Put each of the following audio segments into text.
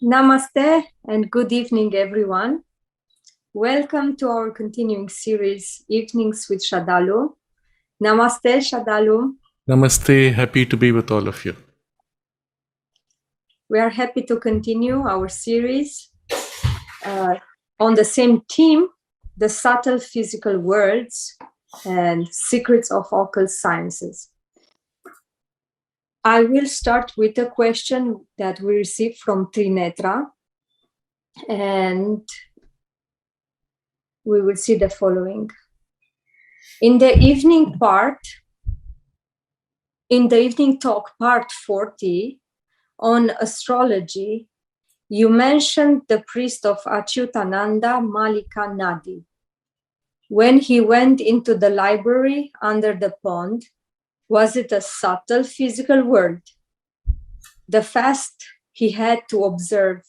Namaste and good evening, everyone. Welcome to our continuing series, Evenings with Sraddhalu. Namaste, Sraddhalu. Namaste, happy to be with all of you. We are happy to continue our series on the same theme, the subtle physical worlds and secrets of occult sciences. I will start with a question that we received from Trinetra, and we will see the following. In the evening talk part 40 on astrology, you mentioned the priest of Achyutananda, Malika Nadi. When he went into the library under the pond, was it a subtle physical world? The fast he had to observe,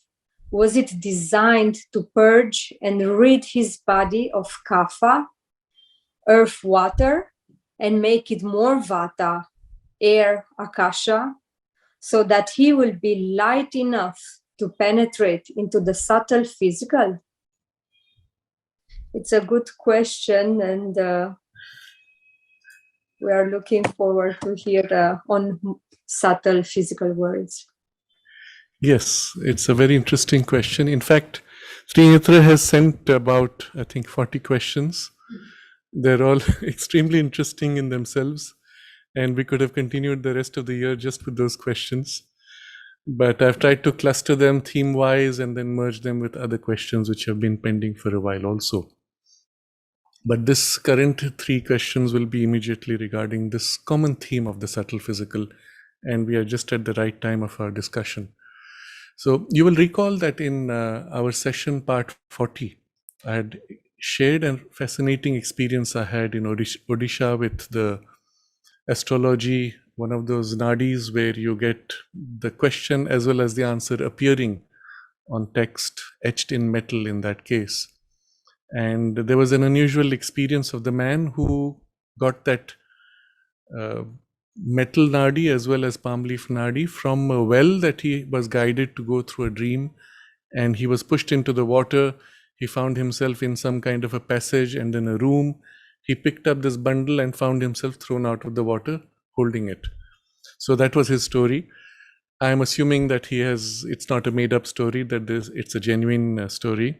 was it designed to purge and rid his body of kapha, earth, water, and make it more vata, air, akasha, so that he will be light enough to penetrate into the subtle physical? It's a good question, and we are looking forward to hear on subtle physical worlds. Yes, it's a very interesting question. In fact, Srinetra has sent about, I think, 40 questions. They're all extremely interesting in themselves, and we could have continued the rest of the year just with those questions. But I've tried to cluster them theme-wise and then merge them with other questions which have been pending for a while also. But this current 3 questions will be immediately regarding this common theme of the subtle physical, and we are just at the right time of our discussion. So you will recall that in our session part 40, I had shared a fascinating experience I had in Odisha with the astrology, one of those nadis where you get the question as well as the answer appearing on text etched in metal in that case. And there was an unusual experience of the man who got that metal nadi as well as palm leaf nadi from a well that he was guided to go through a dream, and he was pushed into the water. He found himself in some kind of a passage and in a room. He picked up this bundle and found himself thrown out of the water holding it. So that was his story. I am assuming that it's not a made up story, that it's a genuine story.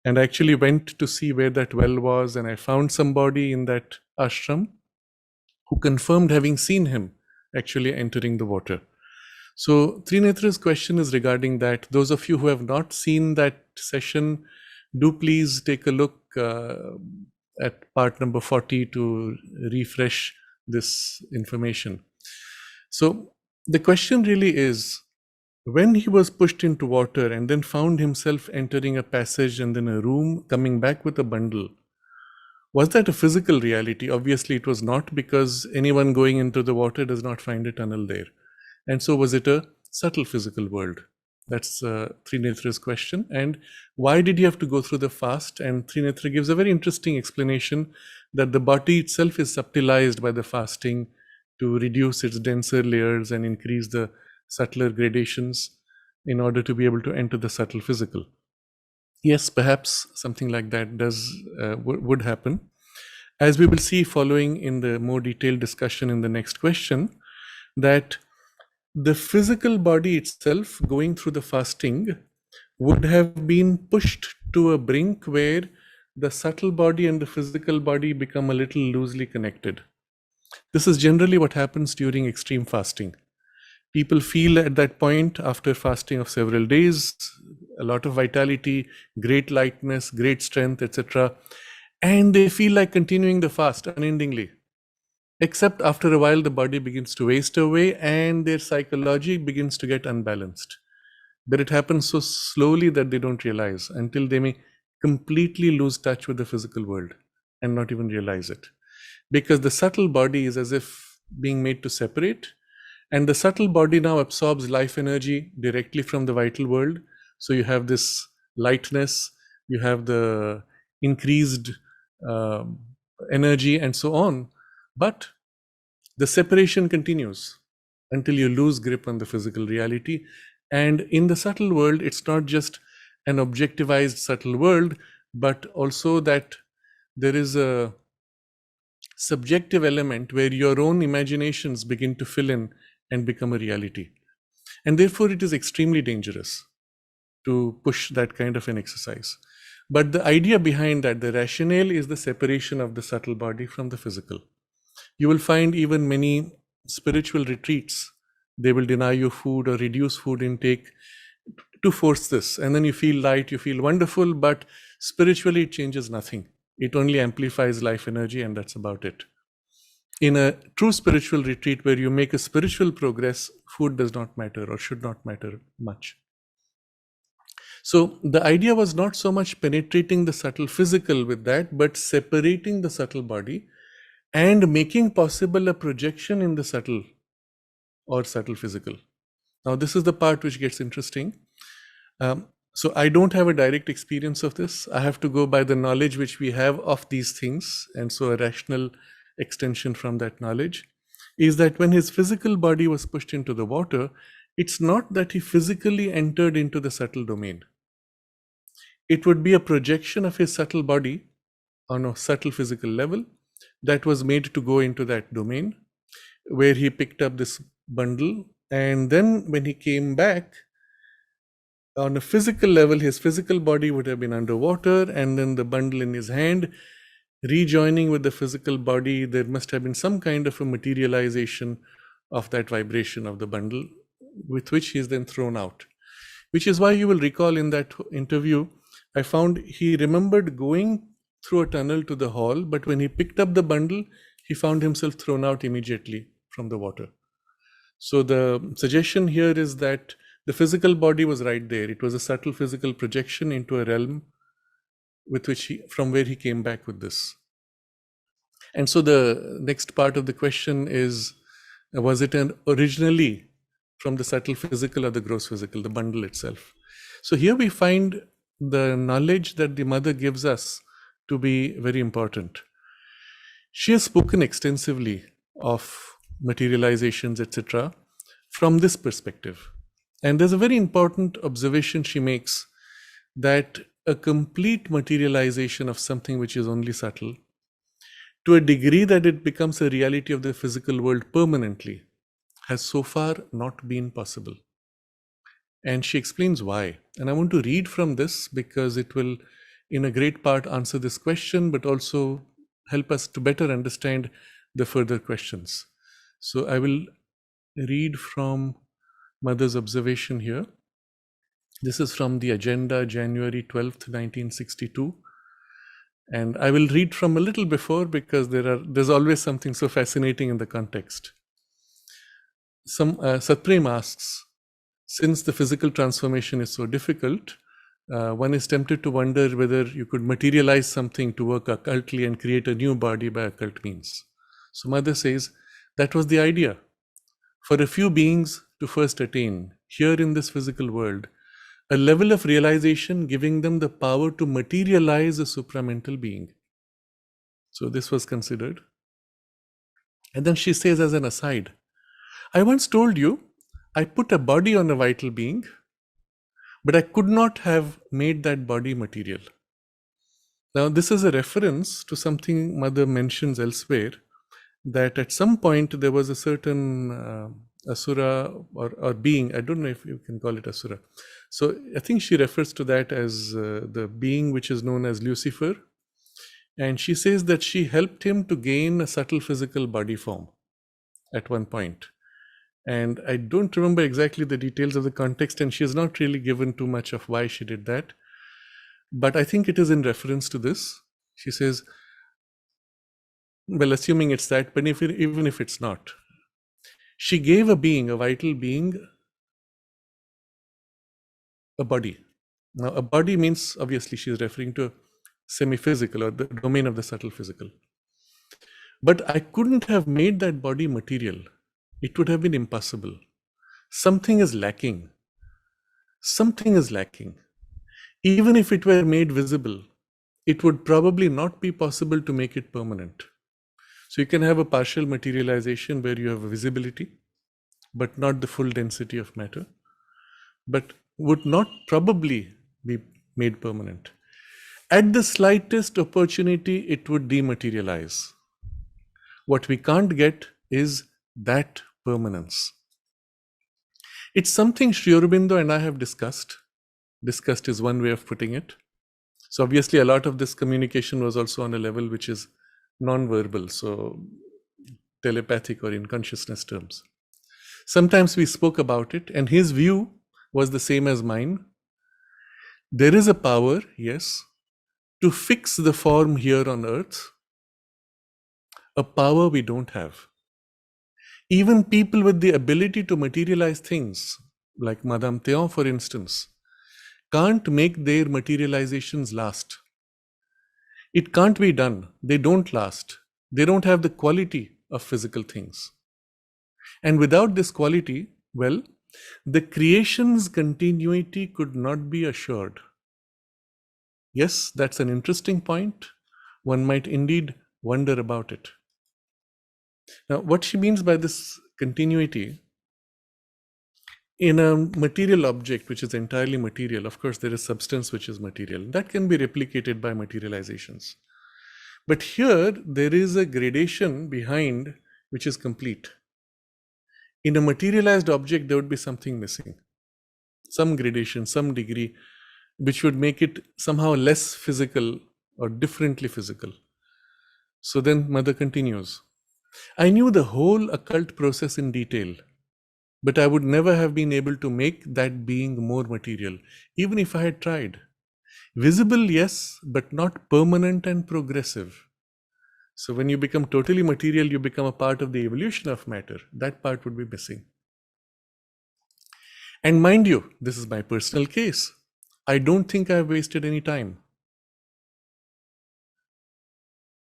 And I actually went to see where that well was, and I found somebody in that ashram who confirmed having seen him actually entering the water. So Trinetra's question is regarding that. Those of you who have not seen that session, do please take a look at part number 40 to refresh this information. So the question really is, when he was pushed into water and then found himself entering a passage and then a room, coming back with a bundle, was that a physical reality? Obviously it was not, because anyone going into the water does not find a tunnel there. And so was it a subtle physical world? That's Trinetra's question. And why did he have to go through the fast? And Trinetra gives a very interesting explanation that the body itself is subtilized by the fasting to reduce its denser layers and increase the subtler gradations in order to be able to enter the subtle physical. Yes, perhaps something like that would happen. As we will see following in the more detailed discussion in the next question, that the physical body itself going through the fasting would have been pushed to a brink where the subtle body and the physical body become a little loosely connected. This is generally what happens during extreme fasting. People feel at that point, after fasting of several days, a lot of vitality, great lightness, great strength, etc. And they feel like continuing the fast unendingly. Except after a while, the body begins to waste away and their psychology begins to get unbalanced. But it happens so slowly that they don't realize, until they may completely lose touch with the physical world and not even realize it. Because the subtle body is as if being made to separate, and the subtle body now absorbs life energy directly from the vital world. So you have this lightness, you have the increased energy and so on. But the separation continues until you lose grip on the physical reality. And in the subtle world, it's not just an objectivized subtle world, but also that there is a subjective element where your own imaginations begin to fill in and become a reality. And therefore, it is extremely dangerous to push that kind of an exercise. But the idea behind that, the rationale, is the separation of the subtle body from the physical. You will find even many spiritual retreats, they will deny you food or reduce food intake to force this. And then you feel light, you feel wonderful, but spiritually it changes nothing. It only amplifies life energy, and that's about it. In a true spiritual retreat where you make a spiritual progress, food does not matter or should not matter much. So the idea was not so much penetrating the subtle physical with that, but separating the subtle body and making possible a projection in the subtle or subtle physical. Now, this is the part which gets interesting. So I don't have a direct experience of this. I have to go by the knowledge which we have of these things. And so a rational extension from that knowledge is that when his physical body was pushed into the water, it's not that he physically entered into the subtle domain. It would be a projection of his subtle body on a subtle physical level that was made to go into that domain, where he picked up this bundle. And then when he came back, on a physical level, his physical body would have been underwater, and then the bundle in his hand, rejoining with the physical body, there must have been some kind of a materialization of that vibration of the bundle, with which he is then thrown out. Which is why you will recall in that interview, I found he remembered going through a tunnel to the hall, but when he picked up the bundle, he found himself thrown out immediately from the water. So the suggestion here is that the physical body was right there. It was a subtle physical projection into a realm with which from where he came back with this. And so the next part of the question is, was it originally from the subtle physical or the gross physical, the bundle itself? So here we find the knowledge that the mother gives us to be very important. She has spoken extensively of materializations, etc., from this perspective. And there's a very important observation she makes, that a complete materialization of something which is only subtle, to a degree that it becomes a reality of the physical world permanently, has so far not been possible. And she explains why. And I want to read from this because it will, in a great part, answer this question, but also help us to better understand the further questions. So I will read from Mother's observation here. This is from the agenda, January 12th, 1962. And I will read from a little before because there's always something so fascinating in the context. Satprem asks, since the physical transformation is so difficult, one is tempted to wonder whether you could materialize something to work occultly and create a new body by occult means. So Mother says, that was the idea. For a few beings to first attain, here in this physical world, a level of realization giving them the power to materialize a supramental being. So this was considered. And then she says as an aside, I once told you, I put a body on a vital being, but I could not have made that body material. Now, this is a reference to something Mother mentions elsewhere, that at some point there was a certain asura or being, I don't know if you can call it asura. So I think she refers to that as the being which is known as Lucifer. And she says that she helped him to gain a subtle physical body form at one point. And I don't remember exactly the details of the context, and she has not really given too much of why she did that. But I think it is in reference to this. She says, well, assuming it's that, but even if it's not, she gave a being, a vital being, a body. Now, a body means, obviously, she's referring to semi-physical or the domain of the subtle physical. But I couldn't have made that body material. It would have been impossible. Something is lacking. Something is lacking. Even if it were made visible, it would probably not be possible to make it permanent. So you can have a partial materialization where you have a visibility, but not the full density of matter. but would not probably be made permanent. At the slightest opportunity, it would dematerialize. What we can't get is that permanence. It's something Sri Aurobindo and I have discussed. Discussed is one way of putting it. So obviously a lot of this communication was also on a level which is non-verbal, so telepathic or in consciousness terms. Sometimes we spoke about it, and his view was the same as mine. There is a power, yes, to fix the form here on earth, a power we don't have. Even people with the ability to materialize things, like Madame Théon, for instance, can't make their materializations last. It can't be done. They don't last. They don't have the quality of physical things. And without this quality, well, the creation's continuity could not be assured. Yes, that's an interesting point. One might indeed wonder about it. Now, what she means by this continuity, in a material object which is entirely material, of course, there is substance which is material. That can be replicated by materializations. But here, there is a gradation behind which is complete. In a materialized object, there would be something missing. Some gradation, some degree, which would make it somehow less physical or differently physical. So then Mother continues, I knew the whole occult process in detail, but I would never have been able to make that being more material, even if I had tried. Visible, yes, but not permanent and progressive. So when you become totally material, you become a part of the evolution of matter. That part would be missing. And mind you, this is my personal case. I don't think I've wasted any time.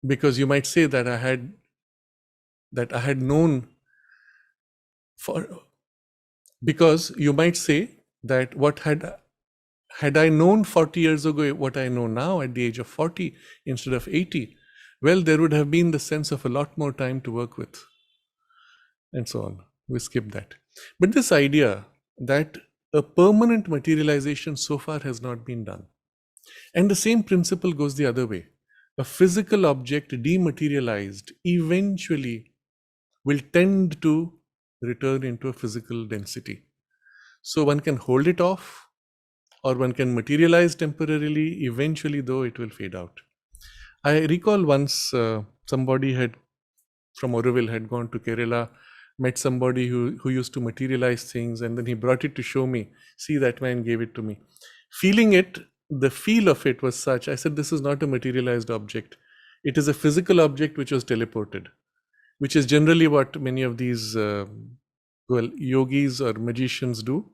Because you might say that I had known because you might say that what had I known 40 years ago what I know now at the age of 40 instead of 80, well, there would have been the sense of a lot more time to work with, and so on. We skip that. But this idea that a permanent materialization so far has not been done. And the same principle goes the other way. A physical object dematerialized eventually will tend to return into a physical density. So one can hold it off, or one can materialize temporarily. Eventually, though, it will fade out. I recall once somebody from Auroville had gone to Kerala, met somebody who used to materialize things, and then he brought it to show me. See, that man gave it to me. Feeling it, the feel of it was such, I said, this is not a materialized object. It is a physical object which was teleported, which is generally what many of these yogis or magicians do.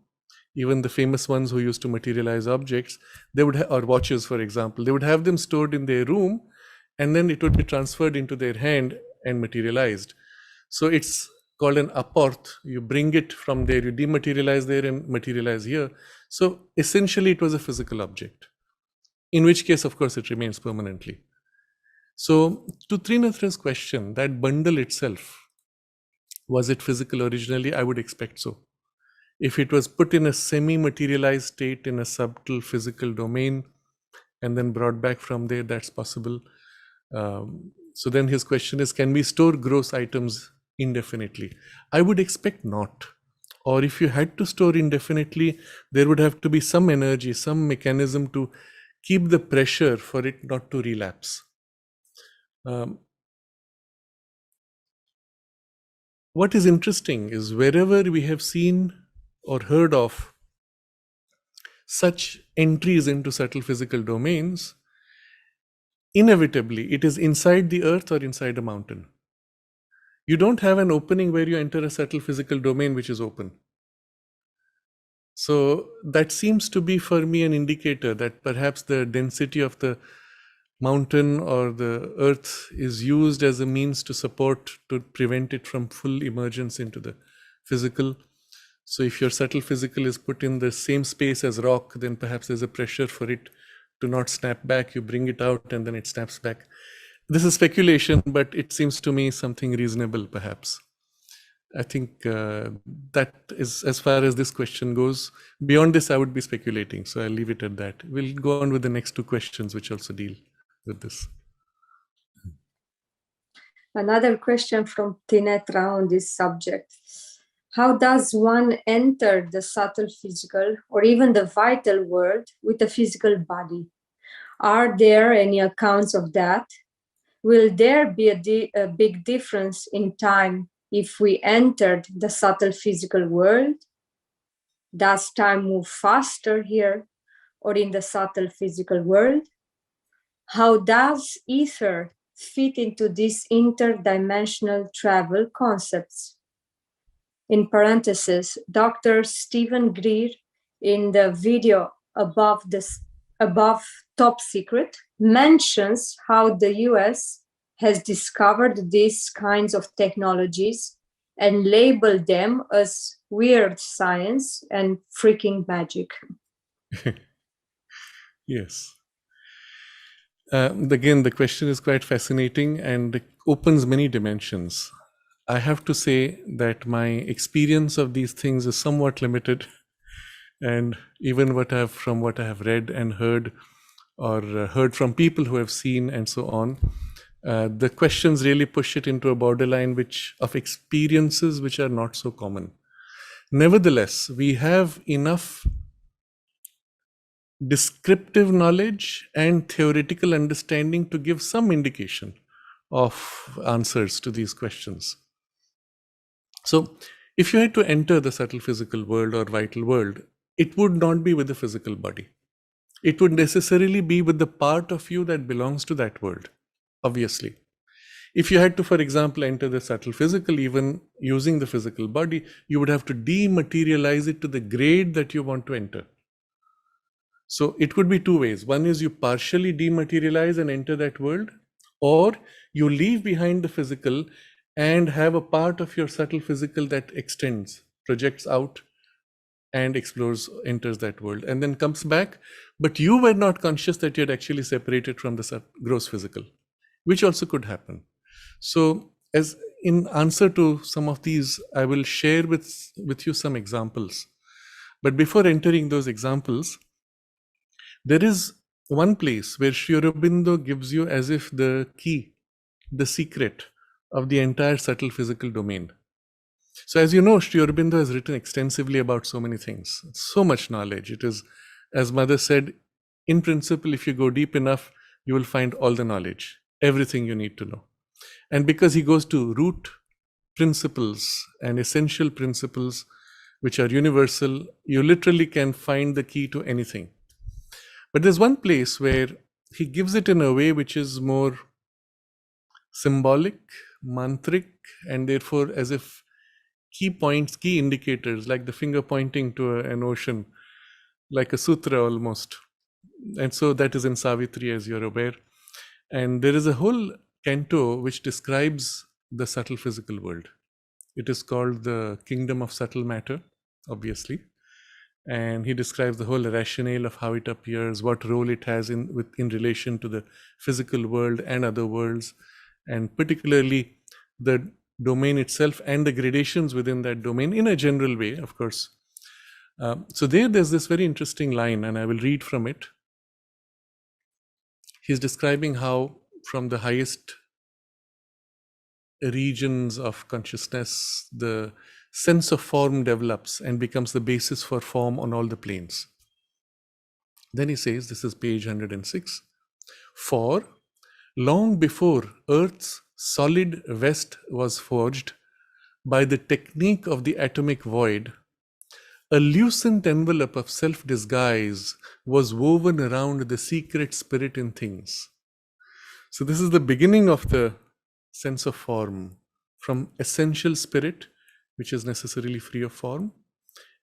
Even the famous ones who used to materialize objects, they would or watches, for example, they would have them stored in their room, and then it would be transferred into their hand and materialized. So it's called an apport. You bring it from there, you dematerialize there and materialize here. So essentially it was a physical object, in which case, of course, it remains permanently. So to Trinathra's question, that bundle itself, was it physical originally? I would expect so. If it was put in a semi-materialized state in a subtle physical domain and then brought back from there, that's possible. So then his question is, can we store gross items indefinitely? I would expect not. Or if you had to store indefinitely, there would have to be some energy, some mechanism to keep the pressure for it not to relapse. What is interesting is wherever we have seen or heard of such entries into subtle physical domains, inevitably it is inside the earth or inside a mountain. You don't have an opening where you enter a subtle physical domain which is open. So that seems to be for me an indicator that perhaps the density of the mountain or the earth is used as a means to prevent it from full emergence into the physical. So if your subtle physical is put in the same space as rock, then perhaps there's a pressure for it to not snap back. You bring it out and then it snaps back. This is speculation, but it seems to me something reasonable, perhaps. I think that is as far as this question goes. Beyond this, I would be speculating. So I'll leave it at that. We'll go on with the next two questions, which also deal with this. Another question from Tinetra on this subject. How does one enter the subtle physical or even the vital world with a physical body? Are there any accounts of that? Will there be a big difference in time if we entered the subtle physical world? Does time move faster here or in the subtle physical world? How does ether fit into these interdimensional travel concepts? In parentheses, Dr. Stephen Greer, in the video above Top Secret, mentions how the US has discovered these kinds of technologies and labeled them as weird science and freaking magic. Yes. Again, the question is quite fascinating and opens many dimensions. I have to say that my experience of these things is somewhat limited, and even from what I have read and heard, or heard from people who have seen and so on, the questions really push it into a borderline of experiences which are not so common. Nevertheless, we have enough descriptive knowledge and theoretical understanding to give some indication of answers to these questions. So, if you had to enter the subtle physical world or vital world, it would not be with the physical body. It would necessarily be with the part of you that belongs to that world, obviously. If you had to, for example, enter the subtle physical, even using the physical body, you would have to dematerialize it to the grade that you want to enter. So it would be two ways. One is you partially dematerialize and enter that world, or you leave behind the physical and have a part of your subtle physical that extends, projects out, and explores, enters that world, and then comes back. But you were not conscious that you had actually separated from the gross physical, which also could happen. So, as in answer to some of these, I will share with you some examples. But before entering those examples, there is one place where Sri Aurobindo gives you as if the key, the secret of the entire subtle physical domain. So as you know, Sri Aurobindo has written extensively about so many things, so much knowledge. It is, as Mother said, in principle, if you go deep enough, you will find all the knowledge, everything you need to know. And because he goes to root principles and essential principles, which are universal, you literally can find the key to anything. But there's one place where he gives it in a way which is more symbolic, mantric, and therefore as if key points, key indicators, like the finger pointing to an ocean, like a sutra almost. And so that is in Savitri, as you're aware. And there is a whole canto which describes the subtle physical world. It is called the Kingdom of Subtle Matter, obviously. And he describes the whole rationale of how it appears, what role it has in relation to the physical world and other worlds, and particularly the domain itself and the gradations within that domain in a general way, of course. So there's this very interesting line, and I will read from it. He's describing how from the highest regions of consciousness, the sense of form develops and becomes the basis for form on all the planes. Then he says, this is page 106, for long before Earth's solid vest was forged by the technique of the atomic void, a lucent envelope of self-disguise was woven around the secret spirit in things. So this is the beginning of the sense of form, from essential spirit, which is necessarily free of form.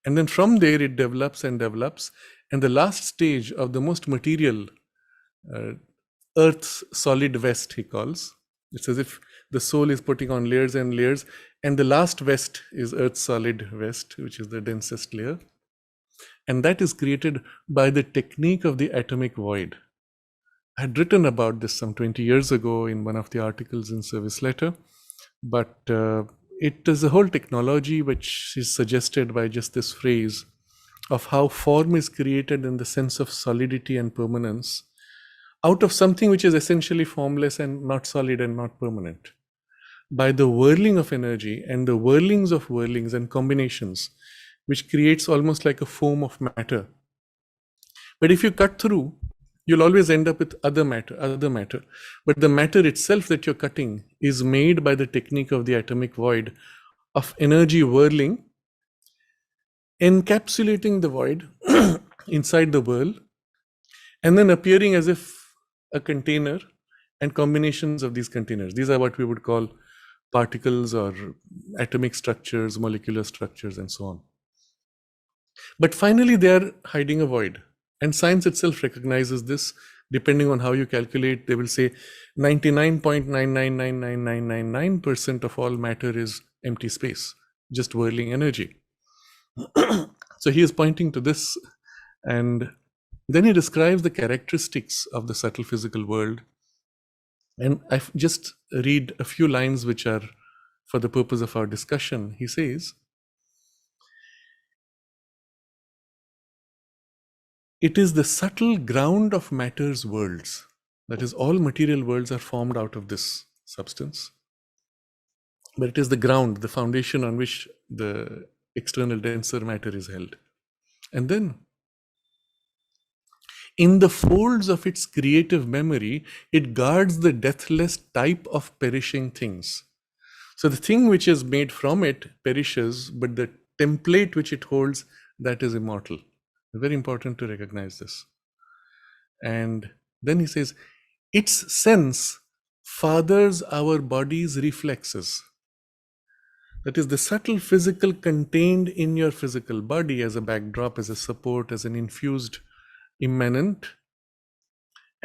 And then from there it develops and develops. And the last stage of the most material, Earth's solid vest, he calls. It's as if the soul is putting on layers and layers. And the last vest is Earth's solid vest, which is the densest layer. And that is created by the technique of the atomic void. I had written about this some 20 years ago in one of the articles in Service Letter. But it is a whole technology which is suggested by just this phrase of how form is created in the sense of solidity and permanence out of something which is essentially formless and not solid and not permanent. By the whirling of energy and the whirlings of whirlings and combinations, which creates almost like a foam of matter. But if you cut through, you'll always end up with other matter. But the matter itself that you're cutting is made by the technique of the atomic void of energy whirling, encapsulating the void inside the whirl, and then appearing as if a container and combinations of these containers. These are what we would call particles or atomic structures, molecular structures, and so on. But finally, they are hiding a void. And science itself recognizes this. Depending on how you calculate, they will say 99.999999% of all matter is empty space, just whirling energy. So he is pointing to this, and then he describes the characteristics of the subtle physical world. And I just read a few lines which are for the purpose of our discussion. He says, "It is the subtle ground of matter's worlds." That is, all material worlds are formed out of this substance. But it is the ground, the foundation on which the external denser matter is held. And then, in the folds of its creative memory, it guards the deathless type of perishing things. So the thing which is made from it perishes, but the template which it holds, that is immortal. Very important to recognize this. And then he says, its sense fathers our body's reflexes. That is, the subtle physical contained in your physical body as a backdrop, as a support, as an infused immanent,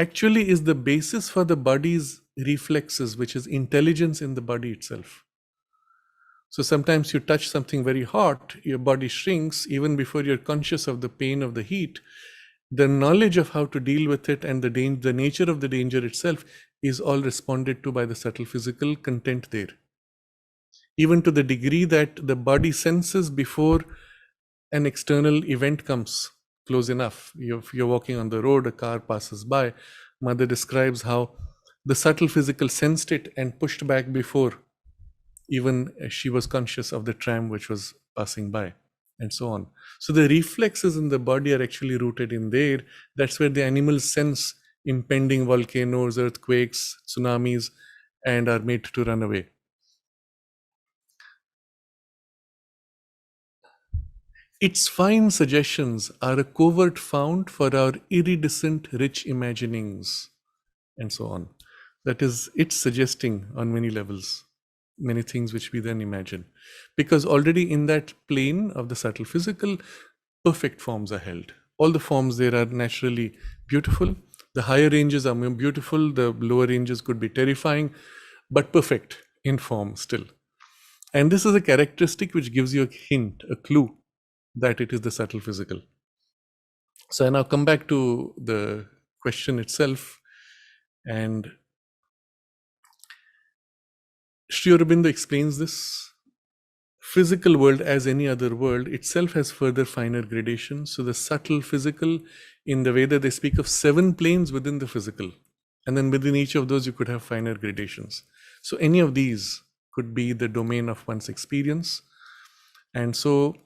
actually is the basis for the body's reflexes, which is intelligence in the body itself. So sometimes you touch something very hot, your body shrinks even before you're conscious of the pain of the heat. The knowledge of how to deal with it and the nature of the danger itself is all responded to by the subtle physical content there. Even to the degree that the body senses before an external event comes close enough. You're walking on the road, a car passes by. Mother describes how the subtle physical sensed it and pushed back before even she was conscious of the tram which was passing by, and so on. So the reflexes in the body are actually rooted in there. That's where the animals sense impending volcanoes, earthquakes, tsunamis, and are made to run away. Its fine suggestions are a covert fount for our iridescent rich imaginings, and so on. That is, it's suggesting on many levels, many things which we then imagine. Because already in that plane of the subtle physical, perfect forms are held. All the forms there are naturally beautiful. The higher ranges are more beautiful, the lower ranges could be terrifying, but perfect in form still. And this is a characteristic which gives you a hint, a clue, that it is the subtle physical. So I now come back to the question itself, and Sri Aurobindo explains this. Physical world, as any other world, itself has further finer gradations. So the subtle physical, in the Veda they speak of 7 planes within the physical, and then within each of those you could have finer gradations. So any of these could be the domain of one's experience. And so,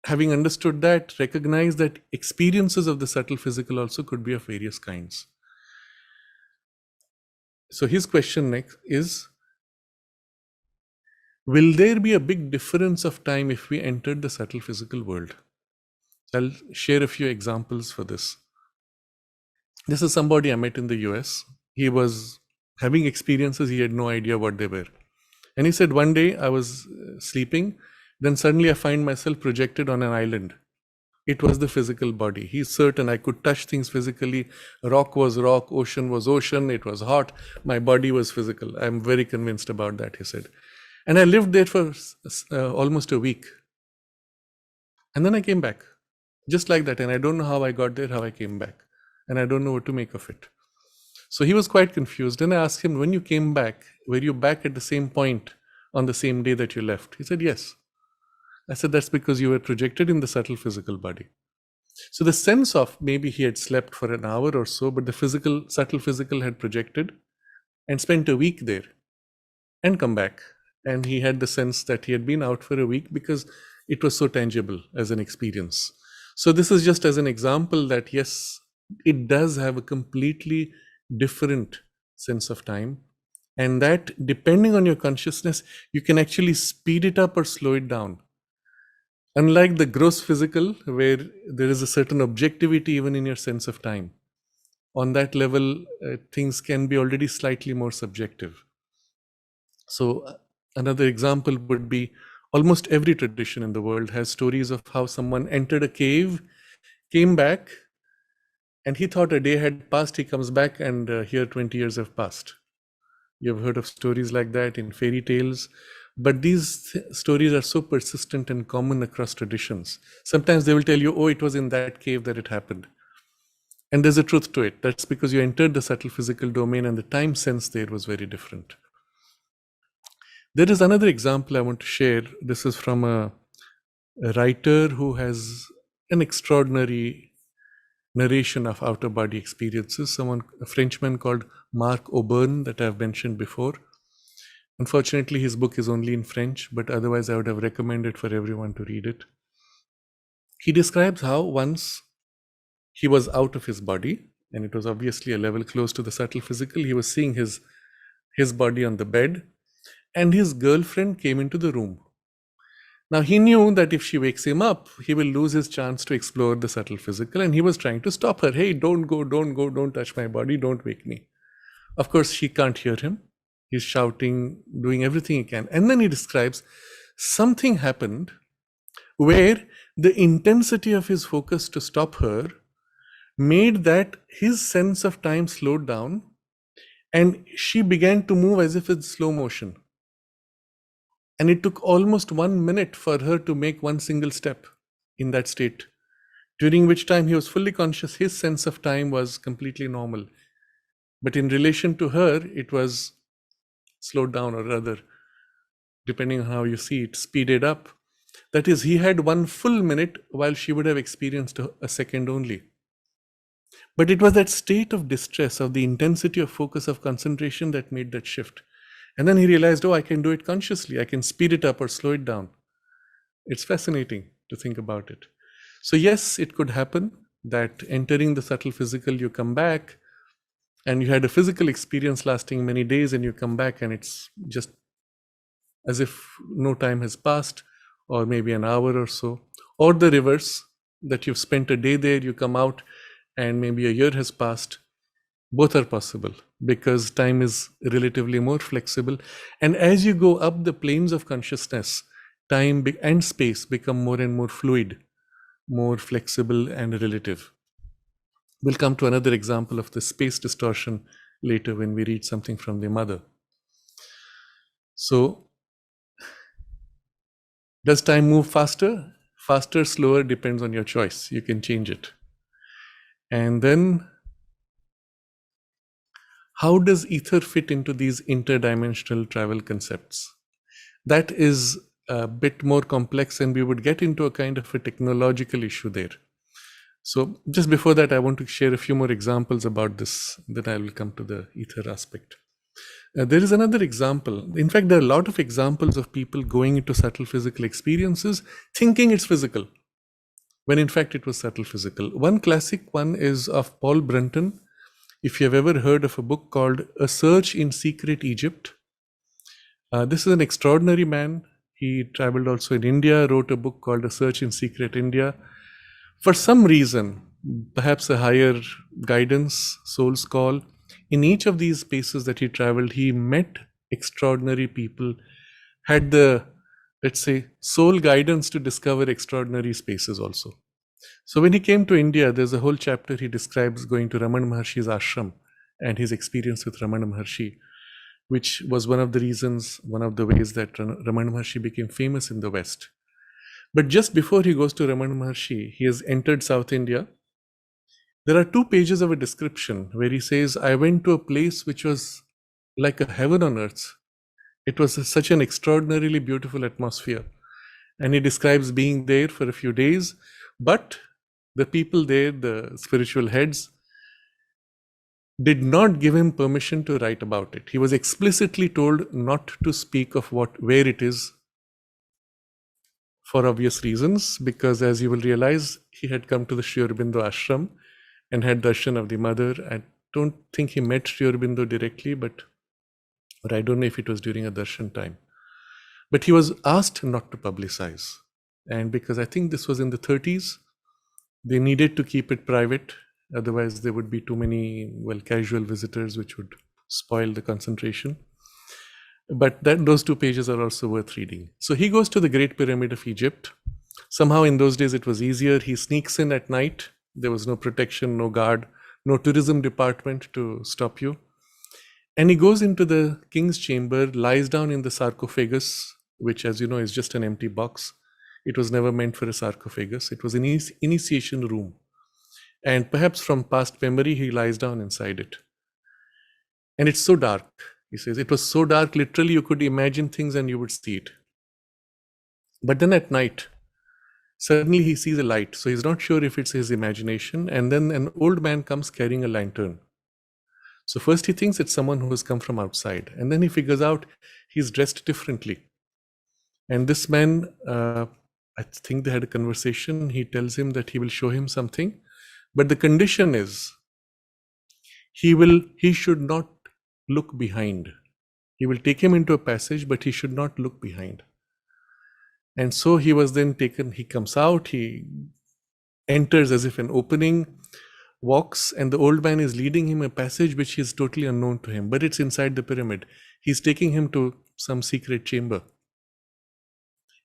having understood that, recognize that experiences of the subtle physical also could be of various kinds. So his question next is, will there be a big difference of time if we entered the subtle physical world? I'll share a few examples for this. This is somebody I met in the US. He was having experiences, he had no idea what they were. And he said, one day I was sleeping, then suddenly I find myself projected on an island. It was the physical body. He's certain I could touch things physically. Rock was rock, ocean was ocean, it was hot. My body was physical. I'm very convinced about that, he said. And I lived there for almost a week. And then I came back, just like that. And I don't know how I got there, how I came back. And I don't know what to make of it. So he was quite confused. And I asked him, when you came back, were you back at the same point on the same day that you left? He said, yes. I said, that's because you were projected in the subtle physical body. So the sense of maybe he had slept for an hour or so, but the subtle physical had projected and spent a week there and come back. And he had the sense that he had been out for a week because it was so tangible as an experience. So this is just as an example that yes, it does have a completely different sense of time. And that depending on your consciousness, you can actually speed it up or slow it down. Unlike the gross physical, where there is a certain objectivity even in your sense of time, on that level, things can be already slightly more subjective. So another example would be almost every tradition in the world has stories of how someone entered a cave, came back, and he thought a day had passed. He comes back and here 20 years have passed. You've heard of stories like that in fairy tales. But these stories are so persistent and common across traditions. Sometimes they will tell you, oh, it was in that cave that it happened. And there's a truth to it. That's because you entered the subtle physical domain and the time sense there was very different. There is another example I want to share. This is from a writer who has an extraordinary narration of outer body experiences, a Frenchman called Marc Aubin that I've mentioned before. Unfortunately, his book is only in French, but otherwise I would have recommended for everyone to read it. He describes how once he was out of his body, and it was obviously a level close to the subtle physical. He was seeing his body on the bed, and his girlfriend came into the room. Now he knew that if she wakes him up, he will lose his chance to explore the subtle physical, and he was trying to stop her. Hey, don't go, don't touch my body, don't wake me. Of course, she can't hear him. He's shouting, doing everything he can. And then he describes something happened where the intensity of his focus to stop her made that his sense of time slowed down, and she began to move as if in slow motion. And it took almost 1 minute for her to make one single step in that state, during which time he was fully conscious. His sense of time was completely normal. But in relation to her, it was slowed down, or rather, depending on how you see it, speeded up. That is, he had 1 full minute while she would have experienced a second only. But it was that state of distress, of the intensity of focus of concentration that made that shift. And then he realized, oh, I can do it consciously. I can speed it up or slow it down. It's fascinating to think about it. So yes, it could happen that entering the subtle physical, you come back and you had a physical experience lasting many days, and you come back and it's just as if no time has passed, or maybe an hour or so. Or the reverse, that you've spent a day there, you come out and maybe a year has passed. Both are possible because time is relatively more flexible. And as you go up the planes of consciousness, time and space become more and more fluid, more flexible and relative. We'll come to another example of the space distortion later when we read something from the mother. So, does time move faster? Faster, slower, depends on your choice. You can change it. And then, how does ether fit into these interdimensional travel concepts? That is a bit more complex, and we would get into a kind of a technological issue there. So just before that, I want to share a few more examples about this, then I will come to the ether aspect. There is another example. In fact, there are a lot of examples of people going into subtle physical experiences thinking it's physical, when in fact it was subtle physical. One classic one is of Paul Brunton. If you have ever heard of a book called A Search in Secret Egypt, this is an extraordinary man. He traveled also in India, wrote a book called A Search in Secret India. For some reason, perhaps a higher guidance, soul's call, in each of these spaces that he traveled, he met extraordinary people, had the, let's say, soul guidance to discover extraordinary spaces also. So when he came to India, there's a whole chapter he describes going to Ramana Maharshi's ashram and his experience with Ramana Maharshi, which was one of the reasons, one of the ways that Ramana Maharshi became famous in the West. But just before he goes to Ramana Maharshi, he has entered South India. There are 2 pages of a description where he says, I went to a place which was like a heaven on earth. It was such an extraordinarily beautiful atmosphere. And he describes being there for a few days, but the people there, the spiritual heads, did not give him permission to write about it. He was explicitly told not to speak of where it is, for obvious reasons, because as you will realize, he had come to the Sri Aurobindo ashram and had darshan of the mother. I don't think he met Sri Aurobindo directly, but I don't know if it was during a darshan time. But he was asked not to publicize. And because I think this was in the 30s, they needed to keep it private. Otherwise, there would be too many, casual visitors, which would spoil the concentration. But those 2 pages are also worth reading. So he goes to the Great Pyramid of Egypt. Somehow in those days it was easier. He sneaks in at night. There was no protection, no guard, no tourism department to stop you. And he goes into the king's chamber, lies down in the sarcophagus, which, as you know, is just an empty box. It was never meant for a sarcophagus. It was an initiation room. And perhaps from past memory, he lies down inside it. And it's so dark. He says it was so dark, literally you could imagine things and you would see it. But then at night, suddenly he sees a light. So he's not sure if it's his imagination. And then an old man comes carrying a lantern. So first he thinks it's someone who has come from outside. And then he figures out he's dressed differently. And this man, I think they had a conversation. He tells him that he will show him something. But the condition is he should not look behind. He will take him into a passage, but he should not look behind. And so he was then taken, he comes out, he enters as if an opening, walks, and the old man is leading him a passage which is totally unknown to him, but it's inside the pyramid. He's taking him to some secret chamber.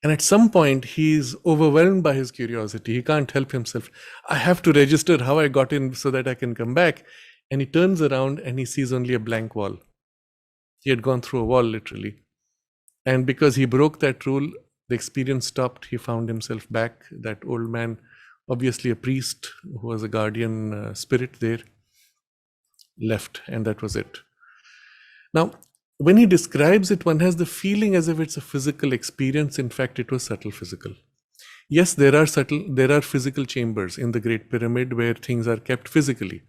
And at some point, he's overwhelmed by his curiosity. He can't help himself. I have to register how I got in so that I can come back. And he turns around and he sees only a blank wall. He had gone through a wall, literally. And because he broke that rule, the experience stopped. He found himself back. That old man, obviously a priest who was a guardian spirit there, left, and that was it. Now, when he describes it, one has the feeling as if it's a physical experience. In fact, it was subtle physical. Yes, there are physical chambers in the Great Pyramid where things are kept physically.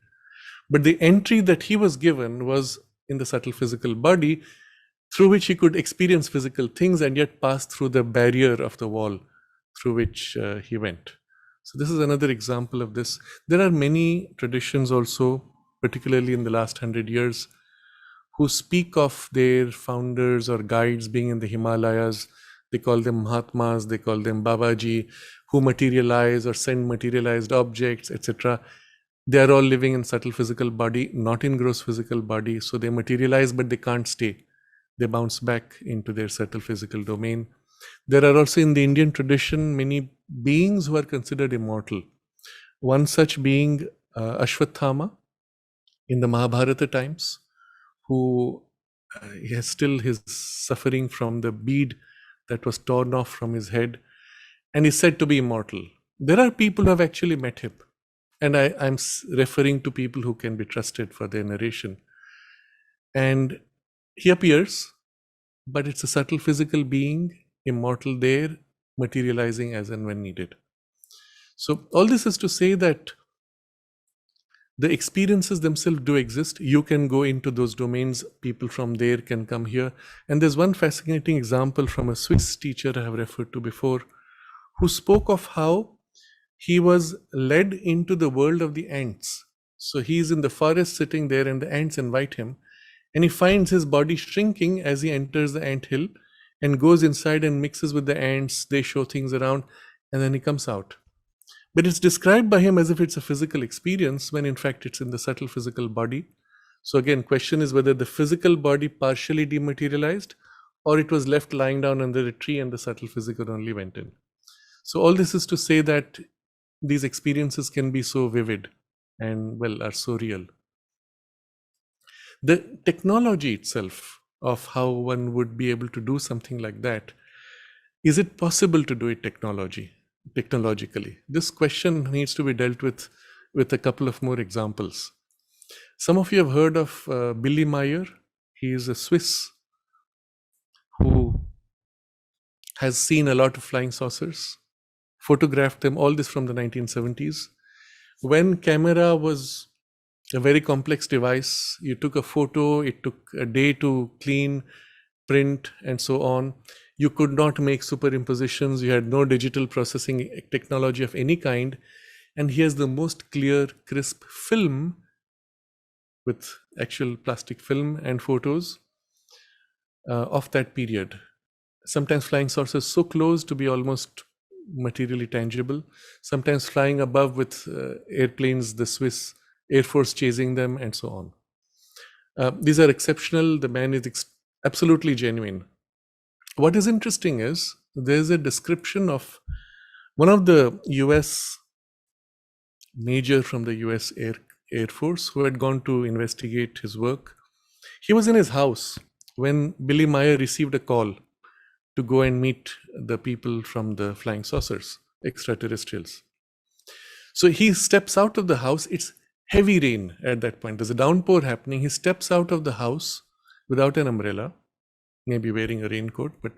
But the entry that he was given was in the subtle physical body, through which he could experience physical things and yet pass through the barrier of the wall through which he went. So this is another example of this. There are many traditions also, particularly in the last 100 years, who speak of their founders or guides being in the Himalayas. They call them Mahatmas, they call them Babaji, who materialize or send materialized objects, etc. They are all living in subtle physical body, not in gross physical body. So they materialize, but they can't stay. They bounce back into their subtle physical domain. There are also in the Indian tradition many beings who are considered immortal. One such being Ashwatthama in the Mahabharata times, who he has still his suffering from the bead that was torn off from his head, and is said to be immortal. There are people who have actually met him, and I'm referring to people who can be trusted for their narration. And he appears, but it's a subtle physical being, immortal there, materializing as and when needed. So all this is to say that the experiences themselves do exist. You can go into those domains. People from there can come here. And there's one fascinating example from a Swiss teacher I have referred to before, who spoke of how he was led into the world of the ants. So he's in the forest sitting there and the ants invite him. And he finds his body shrinking as he enters the ant hill and goes inside and mixes with the ants. They show things around and then he comes out. But it's described by him as if it's a physical experience when in fact it's in the subtle physical body. So again, question is whether the physical body partially dematerialized or it was left lying down under a tree and the subtle physical only went in. So all this is to say that these experiences can be so vivid and are so real. The technology itself of how one would be able to do something like that, is it possible to do it technologically? This question needs to be dealt with a couple of more examples. Some of you have heard of Billy Meyer. He is a Swiss has seen a lot of flying saucers, photographed them, all this from the 1970s. When camera was a very complex device, you took a photo, it took a day to clean, print, and so on. You could not make superimpositions, you had no digital processing technology of any kind. And here's the most clear, crisp film with actual plastic film and photos of that period. Sometimes flying saucers so close to be almost materially tangible, sometimes flying above with airplanes, the Swiss Air Force chasing them, and so on. These are exceptional. The man is absolutely genuine. What is interesting is there's a description of one of the US major from the US Air Force who had gone to investigate his work. He was in his house when Billy Meyer received a call to go and meet the people from the flying saucers, extraterrestrials. So he steps out of the house. It's heavy rain at that point. There's a downpour happening. He steps out of the house without an umbrella, maybe wearing a raincoat, but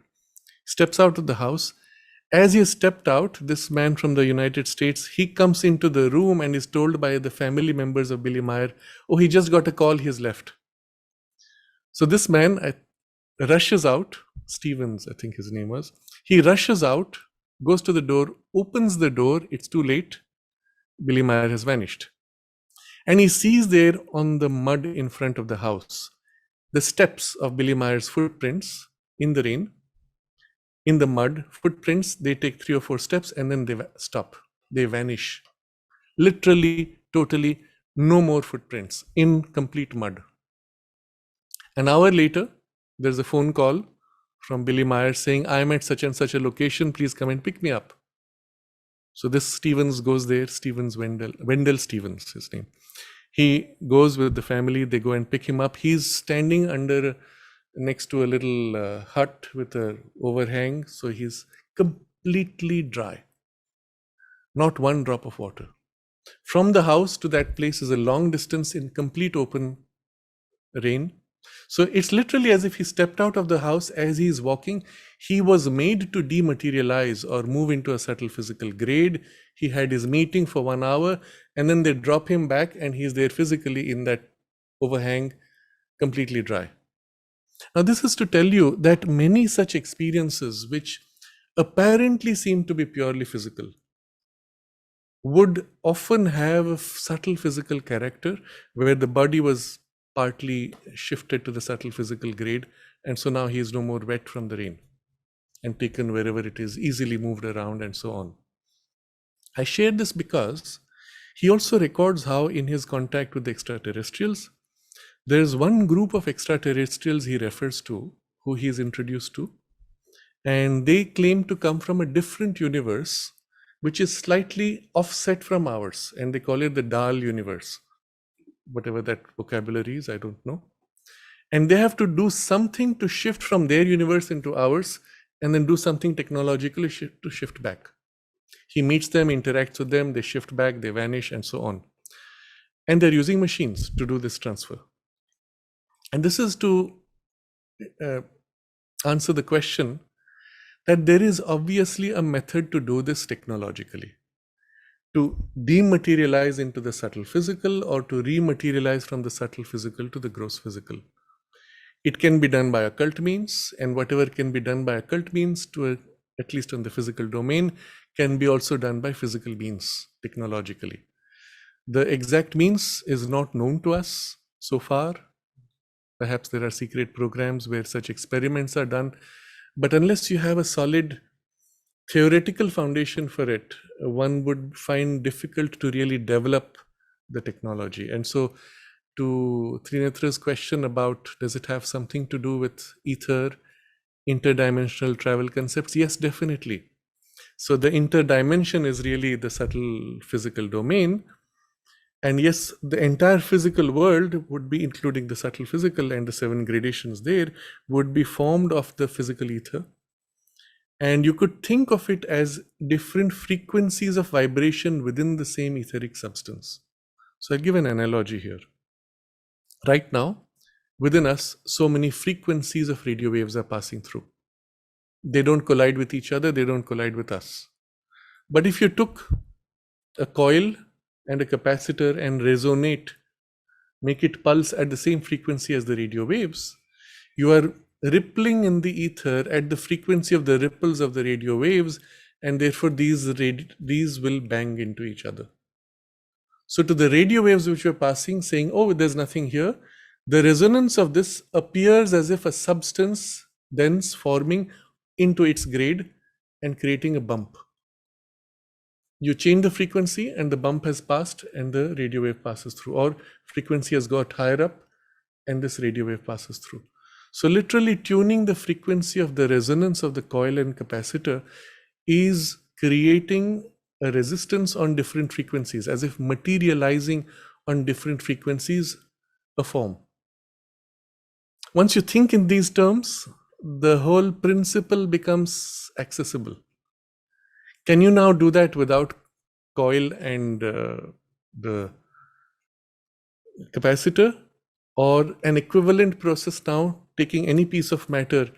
steps out of the house. As he stepped out, this man from the United States, he comes into the room and is told by the family members of Billy Meyer, oh, he just got a call, he's left. So this man rushes out, Stevens, I think his name was. He rushes out, goes to the door, opens the door, it's too late. Billy Meyer has vanished. And he sees there on the mud in front of the house, the steps of Billy Meyer's footprints in the rain. In the mud, footprints, they take 3 or 4 steps and then they stop. They vanish. Literally, totally, no more footprints in complete mud. An hour later, there's a phone call from Billy Meyer saying, I'm at such and such a location, please come and pick me up. So this Stevens goes there, Wendell Stevens, his name. He goes with the family, they go and pick him up. He's standing next to a little hut with an overhang, so he's completely dry. Not one drop of water. From the house to that place is a long distance in complete open rain. So it's literally as if he stepped out of the house. As he is walking, he was made to dematerialize or move into a subtle physical grade. He had his meeting for 1 hour, and then they drop him back and he's there physically in that overhang, completely dry. Now, this is to tell you that many such experiences, which apparently seem to be purely physical, would often have a subtle physical character where the body was partly shifted to the subtle physical grade, and so now he is no more wet from the rain and taken wherever it is, easily moved around, and so on. I share this because he also records how in his contact with the extraterrestrials, there's one group of extraterrestrials he refers to, who he is introduced to, and they claim to come from a different universe, which is slightly offset from ours, and they call it the Dahl universe. Whatever that vocabulary is, I don't know. And they have to do something to shift from their universe into ours, and then do something technologically to shift back. He meets them, interacts with them, they shift back, they vanish, and so on. And they're using machines to do this transfer. And this is to answer the question that there is obviously a method to do this technologically, to dematerialize into the subtle physical or to rematerialize from the subtle physical to the gross physical. It can be done by occult means, and whatever can be done by occult means, at least on the physical domain, can be also done by physical means technologically. The exact means is not known to us so far. Perhaps there are secret programs where such experiments are done, but unless you have a solid theoretical foundation for it, one would find difficult to really develop the technology. And so to Trinetra's question about does it have something to do with ether, interdimensional travel concepts? Yes, definitely. So the interdimension is really the subtle physical domain. And yes, the entire physical world would be, including the subtle physical and the 7 gradations there, would be formed of the physical ether. And you could think of it as different frequencies of vibration within the same etheric substance. So I'll give an analogy here. Right now, within us, so many frequencies of radio waves are passing through. They don't collide with each other, they don't collide with us. But if you took a coil and a capacitor and resonate, make it pulse at the same frequency as the radio waves, you are rippling in the ether at the frequency of the ripples of the radio waves, and therefore these will bang into each other. So to the radio waves which were passing, saying, oh, there's nothing here, the resonance of this appears as if a substance thence forming into its grade and creating a bump. You change the frequency and the bump has passed and the radio wave passes through, or frequency has got higher up and this radio wave passes through. So literally tuning the frequency of the resonance of the coil and capacitor is creating a resistance on different frequencies, as if materializing on different frequencies a form. Once you think in these terms, the whole principle becomes accessible. Can you now do that without coil and the capacitor? Or an equivalent process now, taking any piece of matter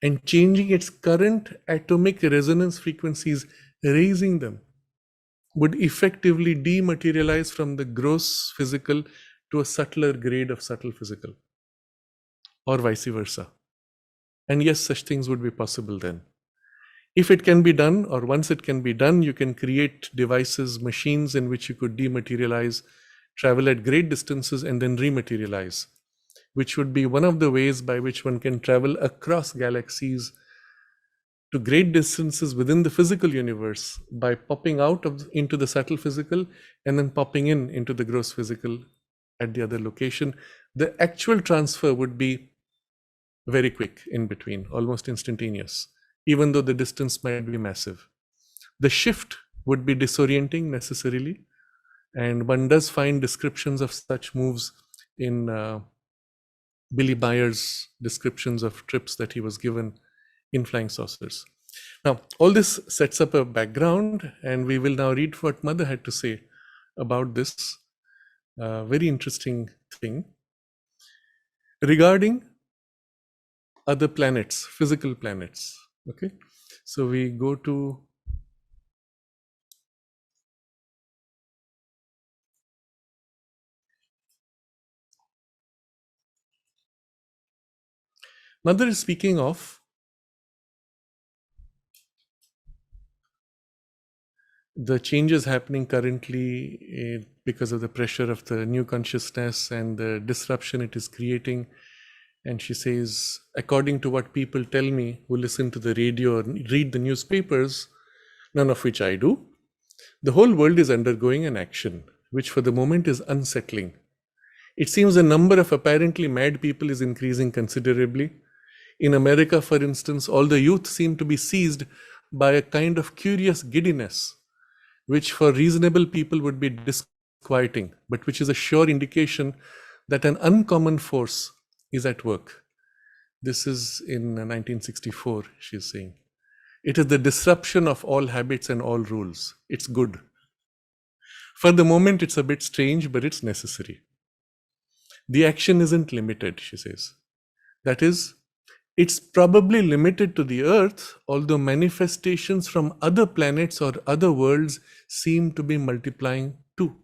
and changing its current atomic resonance frequencies, raising them, would effectively dematerialize from the gross physical to a subtler grade of subtle physical, or vice versa. And yes, such things would be possible then. If it can be done, or once it can be done, you can create devices, machines in which you could dematerialize, travel at great distances, and then rematerialize, which would be one of the ways by which one can travel across galaxies to great distances within the physical universe by popping out into the subtle physical and then popping into the gross physical at the other location. The actual transfer would be very quick in between, almost instantaneous, even though the distance might be massive. The shift would be disorienting necessarily, and one does find descriptions of such moves in Billy Byers' descriptions of trips that he was given in flying saucers. Now, all this sets up a background, and we will now read what Mother had to say about this very interesting thing regarding other planets, physical planets. Okay, so we go to Mother is speaking of the changes happening currently because of the pressure of the new consciousness and the disruption it is creating. And she says, according to what people tell me who listen to the radio or read the newspapers, none of which I do, the whole world is undergoing an action, which for the moment is unsettling. It seems the number of apparently mad people is increasing considerably. In America, for instance, all the youth seem to be seized by a kind of curious giddiness, which for reasonable people would be disquieting, but which is a sure indication that an uncommon force is at work. This is in 1964, she's saying. It is the disruption of all habits and all rules. It's good. For the moment, it's a bit strange, but it's necessary. The action isn't limited, she says. That is, it's probably limited to the Earth, although manifestations from other planets or other worlds seem to be multiplying too.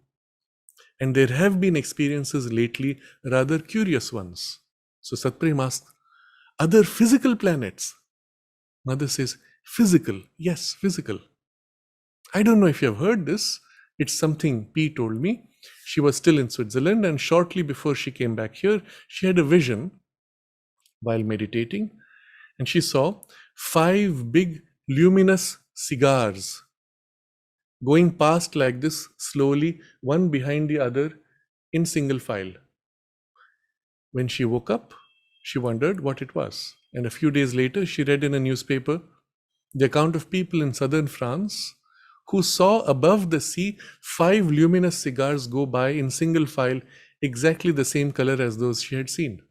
And there have been experiences lately, rather curious ones. So Satprem asks, other physical planets? Mother says, physical, yes, physical. I don't know if you have heard this. It's something P told me. She was still in Switzerland, and shortly before she came back here, she had a vision while meditating, and she saw 5 big luminous cigars going past like this slowly, one behind the other in single file. When she woke up, she wondered what it was. And a few days later, she read in a newspaper the account of people in southern France who saw above the sea 5 luminous cigars go by in single file, exactly the same color as those she had seen.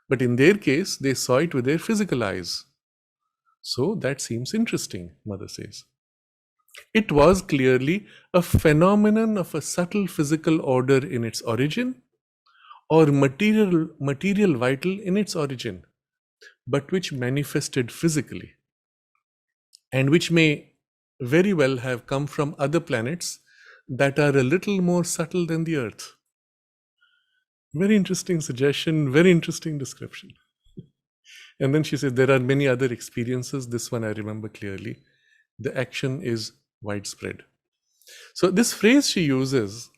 But in their case, they saw it with their physical eyes. So that seems interesting, Mother says. It was clearly a phenomenon of a subtle physical order in its origin, or material vital in its origin, but which manifested physically. and which may very well have come from other planets that are a little more subtle than the Earth. Very interesting suggestion, very interesting description. And then she says there are many other experiences. This one I remember clearly. The action is widespread. So this phrase she uses,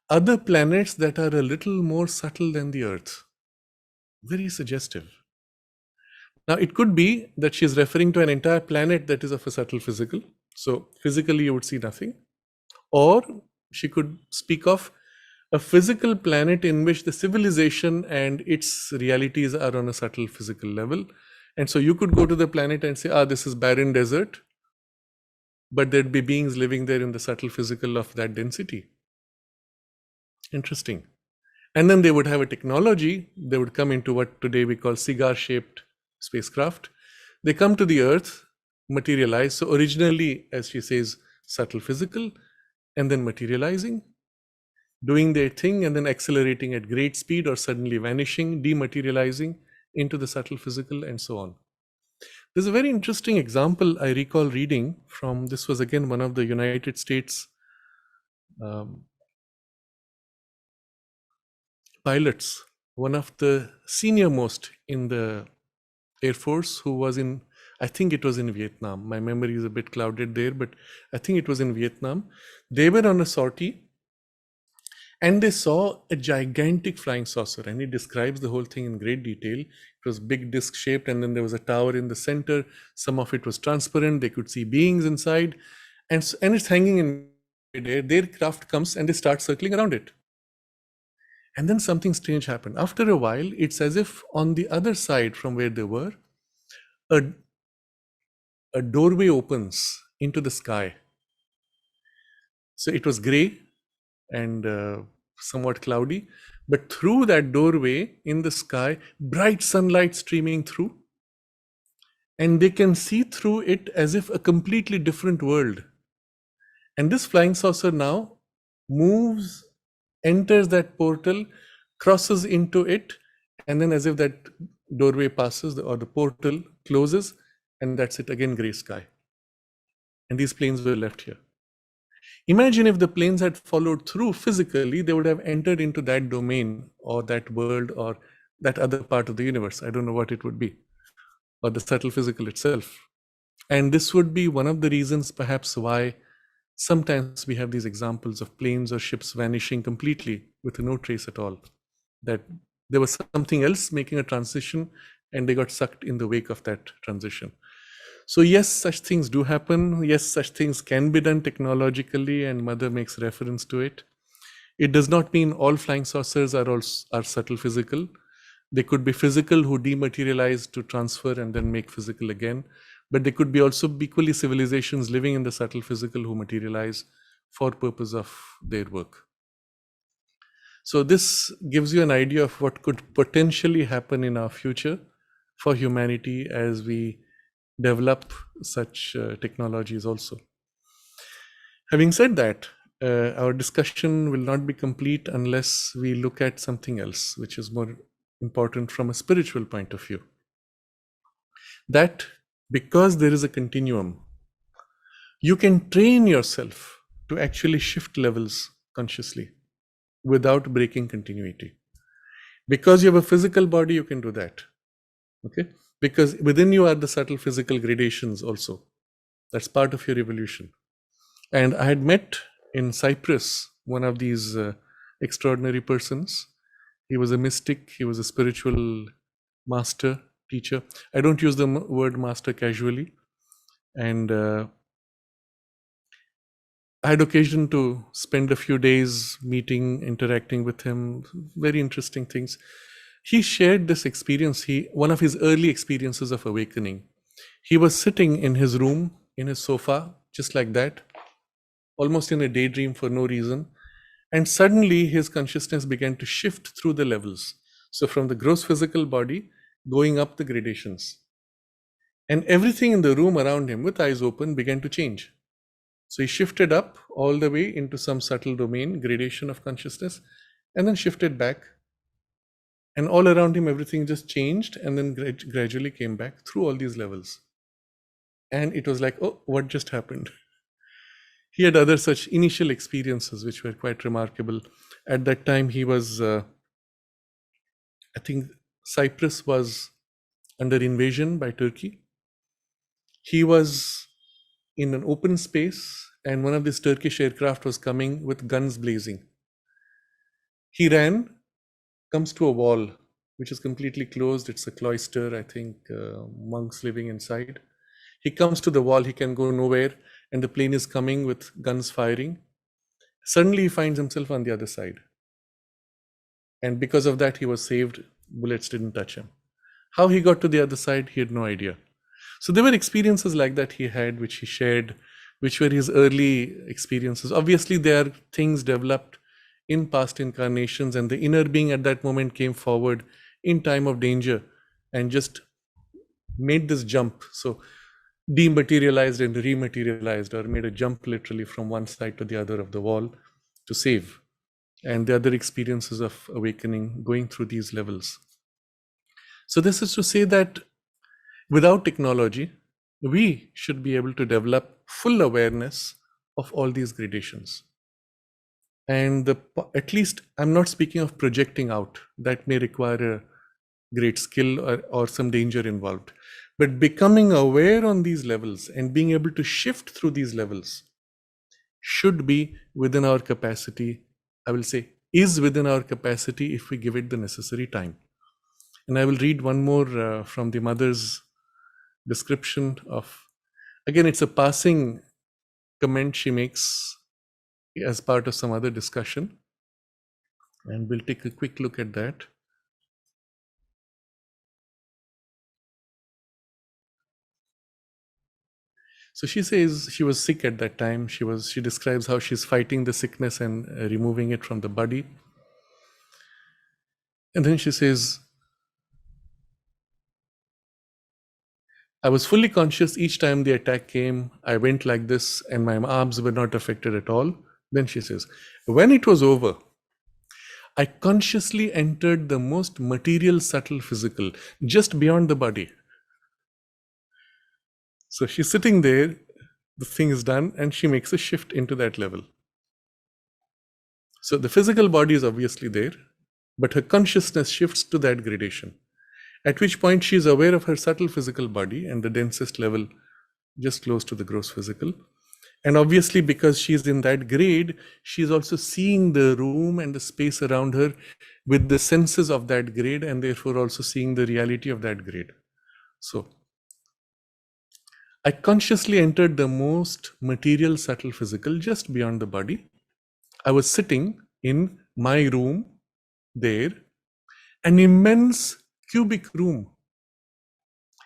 other planets that are a little more subtle than the Earth. Very suggestive. Now, it could be that she's referring to an entire planet that is of a subtle physical. So, physically, you would see nothing. Or she could speak of a physical planet in which the civilization and its realities are on a subtle physical level. And so, you could go to the planet and say, this is barren desert. But there'd be beings living there in the subtle physical of that density. Interesting. And then they would have a technology. They would come into what today we call cigar-shaped spacecraft. They come to the Earth, materialize. So originally, as she says, subtle physical, and then materializing, doing their thing, and then accelerating at great speed or suddenly vanishing, dematerializing into the subtle physical, and so on. There's a very interesting example I recall reading from, this was again one of the United States pilots, one of the senior most in the Air Force, who was in, I think it was in Vietnam. My memory is a bit clouded there, but I think it was in Vietnam. They were on a sortie and they saw a gigantic flying saucer, and he describes the whole thing in great detail. It was big disc shaped, and then there was a tower in the center. Some of it was transparent. They could see beings inside, and it's hanging in midair. Their craft comes and they start circling around it. And then something strange happened. After a while, it's as if on the other side from where they were, a doorway opens into the sky. So it was gray and somewhat cloudy, but through that doorway in the sky, bright sunlight streaming through, and they can see through it as if a completely different world. And this flying saucer now moves, enters that portal, crosses into it, and then as if that doorway passes or the portal closes, and that's it again, gray sky. And these planes were left here. Imagine if the planes had followed through physically, they would have entered into that domain or that world or that other part of the universe. I don't know what it would be, or the subtle physical itself. And this would be one of the reasons perhaps why sometimes we have these examples of planes or ships vanishing completely with no trace at all, that there was something else making a transition and they got sucked in the wake of that transition. So yes, such things do happen. Yes, such things can be done technologically, and Mother makes reference to it. It does not mean all flying saucers are subtle physical. They could be physical who dematerialize to transfer and then make physical again. But they could be also equally civilizations living in the subtle physical who materialize for purpose of their work. So this gives you an idea of what could potentially happen in our future for humanity as we develop such technologies also. Having said that, our discussion will not be complete unless we look at something else, which is more important from a spiritual point of view. That because there is a continuum, you can train yourself to actually shift levels consciously without breaking continuity. Because you have a physical body, you can do that. Okay? Because within you are the subtle physical gradations also. That's part of your evolution. And I had met in Cyprus one of these extraordinary persons. He was a mystic. He was a spiritual master, teacher. I don't use the word master casually. And I had occasion to spend a few days meeting, interacting with him, very interesting things. He shared this experience, one of his early experiences of awakening. He was sitting in his room, in his sofa, just like that, almost in a daydream for no reason. And suddenly his consciousness began to shift through the levels. So from the gross physical body, going up the gradations. And everything in the room around him, with eyes open, began to change. So he shifted up all the way into some subtle domain, gradation of consciousness, and then shifted back. And all around him, everything just changed and then gradually came back through all these levels. and it was like, oh, what just happened? He had other such initial experiences which were quite remarkable. At that time, he was, I think, Cyprus was under invasion by Turkey. He was in an open space, and one of these Turkish aircraft was coming with guns blazing. He ran, comes to a wall, which is completely closed. It's a cloister, I think, monks living inside. He comes to the wall, he can go nowhere, and the plane is coming with guns firing. Suddenly, he finds himself on the other side. And because of that, he was saved. Bullets didn't touch him. How he got to the other side, he had no idea. So there were experiences like that he had, which he shared, which were his early experiences. Obviously, there are things developed in past incarnations, and the inner being at that moment came forward in time of danger and just made this jump. So dematerialized and rematerialized, or made a jump literally from one side to the other of the wall to save. And the other experiences of awakening going through these levels. So this is to say that without technology, we should be able to develop full awareness of all these gradations. And at least I'm not speaking of projecting out. That may require a great skill or some danger involved. But becoming aware on these levels and being able to shift through these levels should be within our capacity. I will say is within our capacity if we give it the necessary time. And I will read one more from the mother's description of, again, it's a passing comment she makes as part of some other discussion. And we'll take a quick look at that. So she says she was sick at that time. She describes how she's fighting the sickness and removing it from the body. And then she says, I was fully conscious each time the attack came. I went like this and my arms were not affected at all. Then she says, when it was over, I consciously entered the most material, subtle physical, just beyond the body. So she's sitting there, the thing is done, and she makes a shift into that level. So the physical body is obviously there, but her consciousness shifts to that gradation, at which point she is aware of her subtle physical body and the densest level just close to the gross physical. And obviously, because she's in that grade, she's also seeing the room and the space around her with the senses of that grade, and therefore also seeing the reality of that grade. So I consciously entered the most material, subtle physical just beyond the body. I was sitting in my room there, an immense cubic room,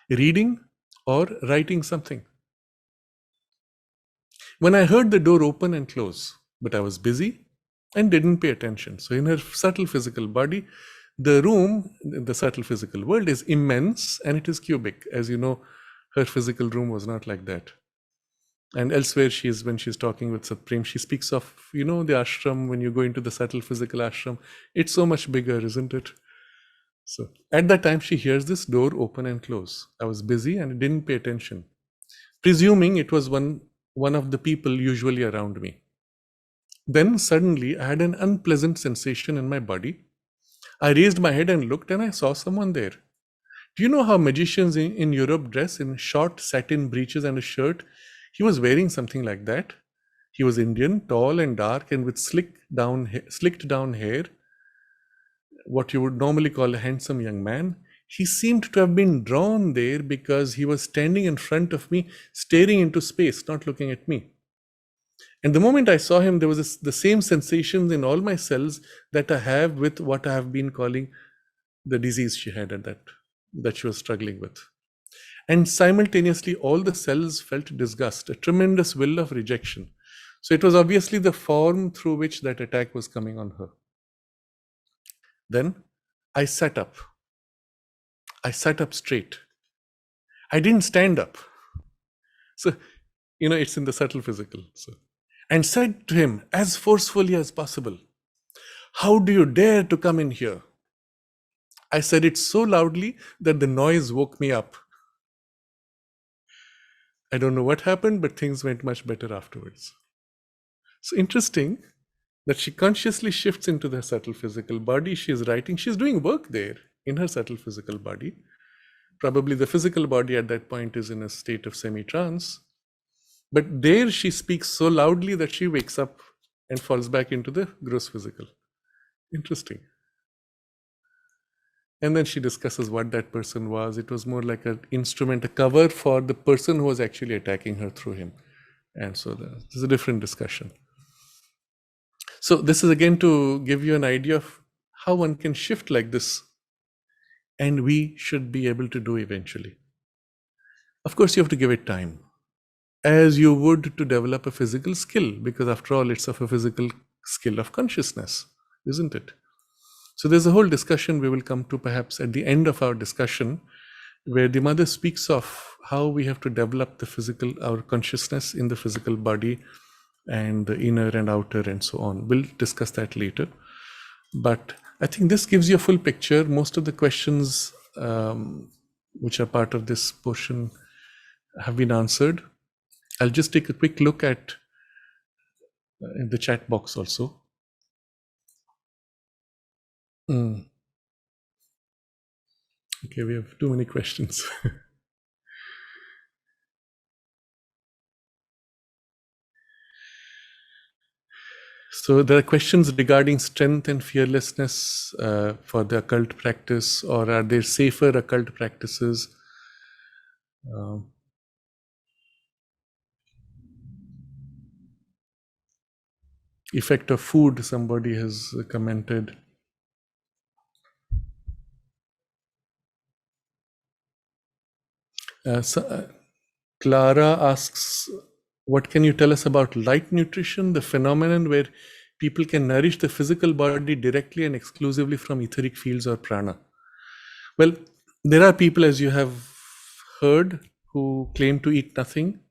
reading or writing something. When I heard the door open and close, but I was busy and didn't pay attention. So in her subtle physical body, the room, the subtle physical world is immense and it is cubic. As you know, her physical room was not like that. And elsewhere, when she's talking with Satprem, she speaks of, the ashram, when you go into the subtle physical ashram, it's so much bigger, isn't it? So at that time, she hears this door open and close. I was busy and didn't pay attention, presuming it was one of the people usually around me. Then suddenly, I had an unpleasant sensation in my body. I raised my head and looked, and I saw someone there. Do you know how magicians in Europe dress in short satin breeches and a shirt? He was wearing something like that. He was Indian, tall and dark, and with slicked down hair, what you would normally call a handsome young man. He seemed to have been drawn there because he was standing in front of me, staring into space, not looking at me. And the moment I saw him, there was the same sensations in all my cells that I have with what I have been calling the disease she had that she was struggling with. And simultaneously, all the cells felt disgust, a tremendous will of rejection. So it was obviously the form through which that attack was coming on her. Then I sat up. I sat up straight. I didn't stand up. So, it's in the subtle physical. So, and said to him as forcefully as possible, how do you dare to come in here? I said it so loudly that the noise woke me up. I don't know what happened, but things went much better afterwards. So interesting that she consciously shifts into the subtle physical body. She is writing, she's doing work there in her subtle physical body. Probably the physical body at that point is in a state of semi-trance. But there she speaks so loudly that she wakes up and falls back into the gross physical. Interesting. And then she discusses what that person was. It was more like an instrument, a cover for the person who was actually attacking her through him. And so there's a different discussion. So this is again to give you an idea of how one can shift like this. And we should be able to do eventually. Of course, you have to give it time, as you would to develop a physical skill, because after all, it's of a physical skill of consciousness, isn't it? So there's a whole discussion we will come to perhaps at the end of our discussion, where the mother speaks of how we have to develop the physical, our consciousness in the physical body and the inner and outer and so on. We'll discuss that later. But I think this gives you a full picture. Most of the questions which are part of this portion have been answered. I'll just take a quick look at in the chat box also. Okay, we have too many questions. So there are questions regarding strength and fearlessness for the occult practice, or are there safer occult practices? Effect of food, somebody has commented. Clara asks, what can you tell us about light nutrition, the phenomenon where people can nourish the physical body directly and exclusively from etheric fields or prana? Well, there are people, as you have heard, who claim to eat nothing,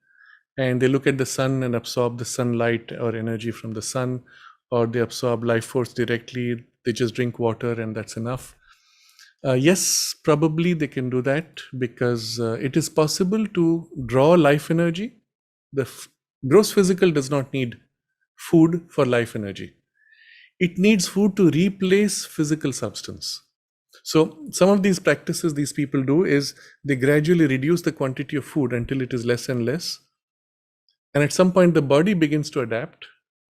and they look at the sun and absorb the sunlight or energy from the sun, or they absorb life force directly, they just drink water and that's enough. Yes, probably they can do that, because it is possible to draw life energy. The gross physical does not need food for life energy. It needs food to replace physical substance. So some of these practices these people do is they gradually reduce the quantity of food until it is less and less. And at some point the body begins to adapt,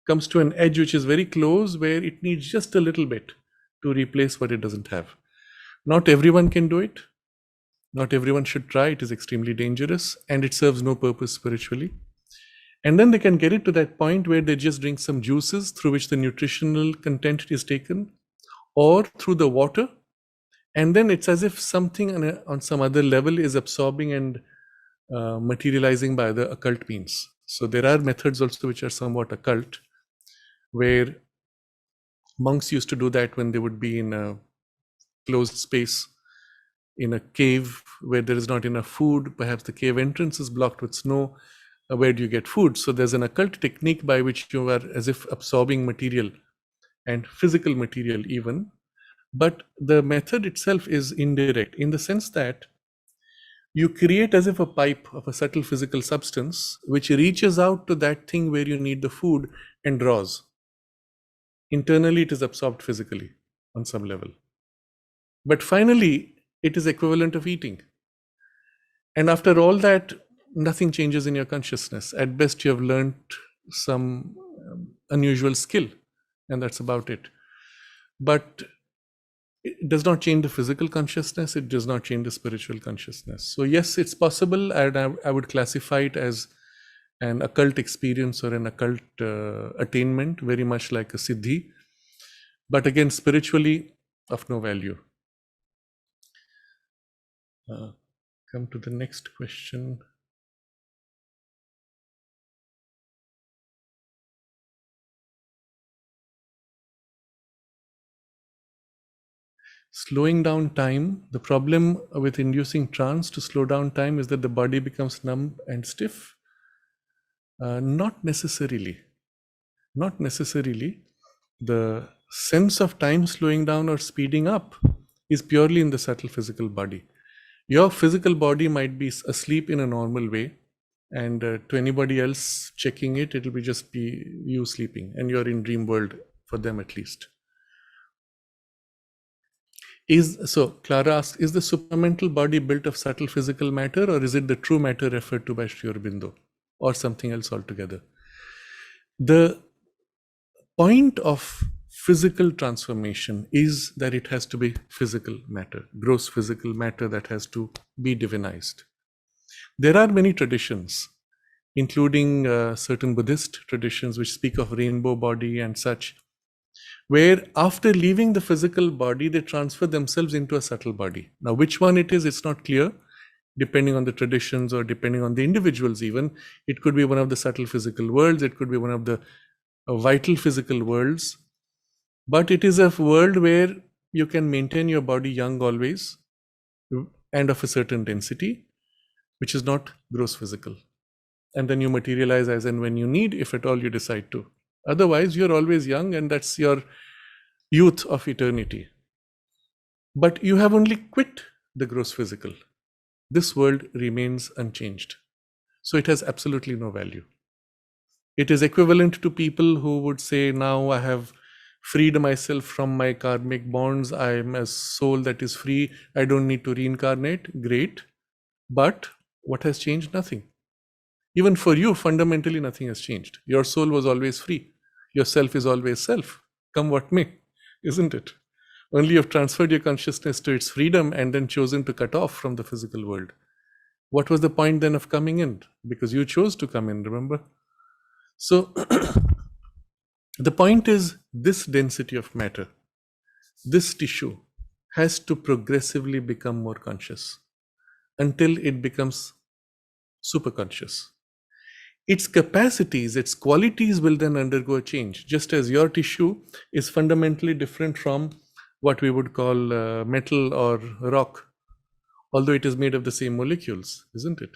comes to an edge which is very close, where it needs just a little bit to replace what it doesn't have. Not everyone can do it. Not everyone should try. It is extremely dangerous and it serves no purpose spiritually. And then they can get it to that point where they just drink some juices through which the nutritional content is taken, or through the water. And then it's as if something on some other level is absorbing and materializing by the occult means. So there are methods also which are somewhat occult, where monks used to do that when they would be in a closed space, in a cave where there is not enough food. Perhaps the cave entrance is blocked with snow. Where do you get food? So there's an occult technique by which you are as if absorbing material, and physical material even. But the method itself is indirect, in the sense that you create as if a pipe of a subtle physical substance which reaches out to that thing where you need the food and draws. Internally, it is absorbed physically on some level. But finally, it is equivalent of eating. And after all that, nothing changes in your consciousness. At best, you have learned some unusual skill, and that's about it. But it does not change the physical consciousness. It does not change the spiritual consciousness. So yes, it's possible, and I would classify it as an occult experience or an occult attainment, very much like a siddhi. But again, spiritually, of no value. Come to the next question. Slowing down time. The problem with inducing trance to slow down time is that the body becomes numb and stiff. Not necessarily. Not necessarily. The sense of time slowing down or speeding up is purely in the subtle physical body. Your physical body might be asleep in a normal way, And to anybody else checking it, it'll be just be you sleeping and you're in dream world, for them at least. So Clara asks, is the supramental body built of subtle physical matter, or is it the true matter referred to by Sri Aurobindo, or something else altogether? The point of physical transformation is that it has to be physical matter, gross physical matter that has to be divinized. There are many traditions, including certain Buddhist traditions which speak of rainbow body and such, where after leaving the physical body, they transfer themselves into a subtle body. Now, which one it is, it's not clear, depending on the traditions or depending on the individuals even. It could be one of the subtle physical worlds, it could be one of the vital physical worlds, but it is a world where you can maintain your body young always and of a certain density, which is not gross physical. And then you materialize as and when you need, if at all you decide to. Otherwise, you're always young, and that's your youth of eternity. But you have only quit the gross physical. This world remains unchanged. So it has absolutely no value. It is equivalent to people who would say, now I have freed myself from my karmic bonds. I am a soul that is free. I don't need to reincarnate. Great. But what has changed? Nothing. Even for you, fundamentally, nothing has changed. Your soul was always free. Your self is always self. Come what may, isn't it? Only you've transferred your consciousness to its freedom and then chosen to cut off from the physical world. What was the point then of coming in? Because you chose to come in, remember? So the point is, this density of matter, this tissue, has to progressively become more conscious until it becomes superconscious. Its capacities, its qualities will then undergo a change, just as your tissue is fundamentally different from what we would call metal or rock, although it is made of the same molecules, isn't it?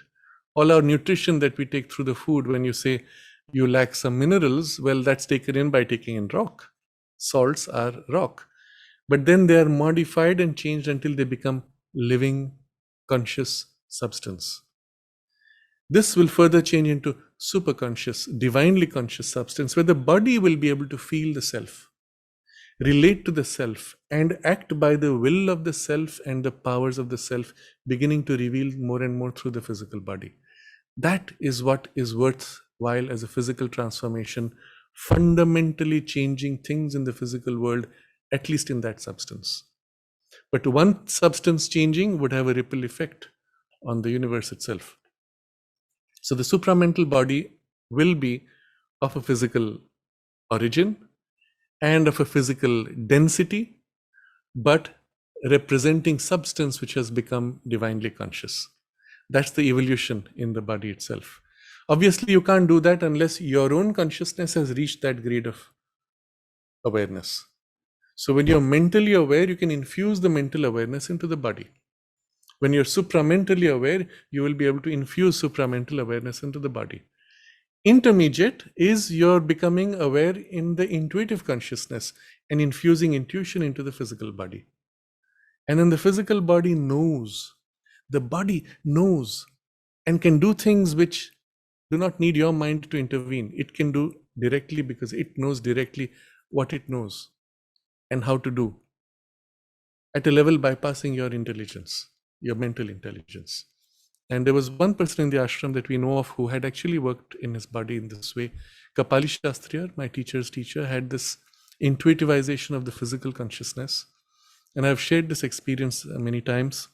All our nutrition that we take through the food, when you say you lack some minerals, well, that's taken in by taking in rock. Salts are rock. But then they are modified and changed until they become living, conscious substance. This will further change into superconscious, divinely conscious substance, where the body will be able to feel the self, relate to the self, and act by the will of the self and the powers of the self, beginning to reveal more and more through the physical body. That is what is worthwhile as a physical transformation, fundamentally changing things in the physical world, at least in that substance. But one substance changing would have a ripple effect on the universe itself. So the supramental body will be of a physical origin and of a physical density, but representing substance which has become divinely conscious. That's the evolution in the body itself. Obviously, you can't do that unless your own consciousness has reached that grade of awareness. So when you're mentally aware, you can infuse the mental awareness into the body. When you're supramentally aware, you will be able to infuse supramental awareness into the body. Intermediate is you're becoming aware in the intuitive consciousness and infusing intuition into the physical body. And then the physical body knows, the body knows and can do things which do not need your mind to intervene. It can do directly because it knows directly what it knows and how to do at a level bypassing your intelligence, your mental intelligence. And there was one person in the ashram that we know of who had actually worked in his body in this way. Kapali Shastriyar, my teacher's teacher, had this intuitivization of the physical consciousness. And I've shared this experience many times.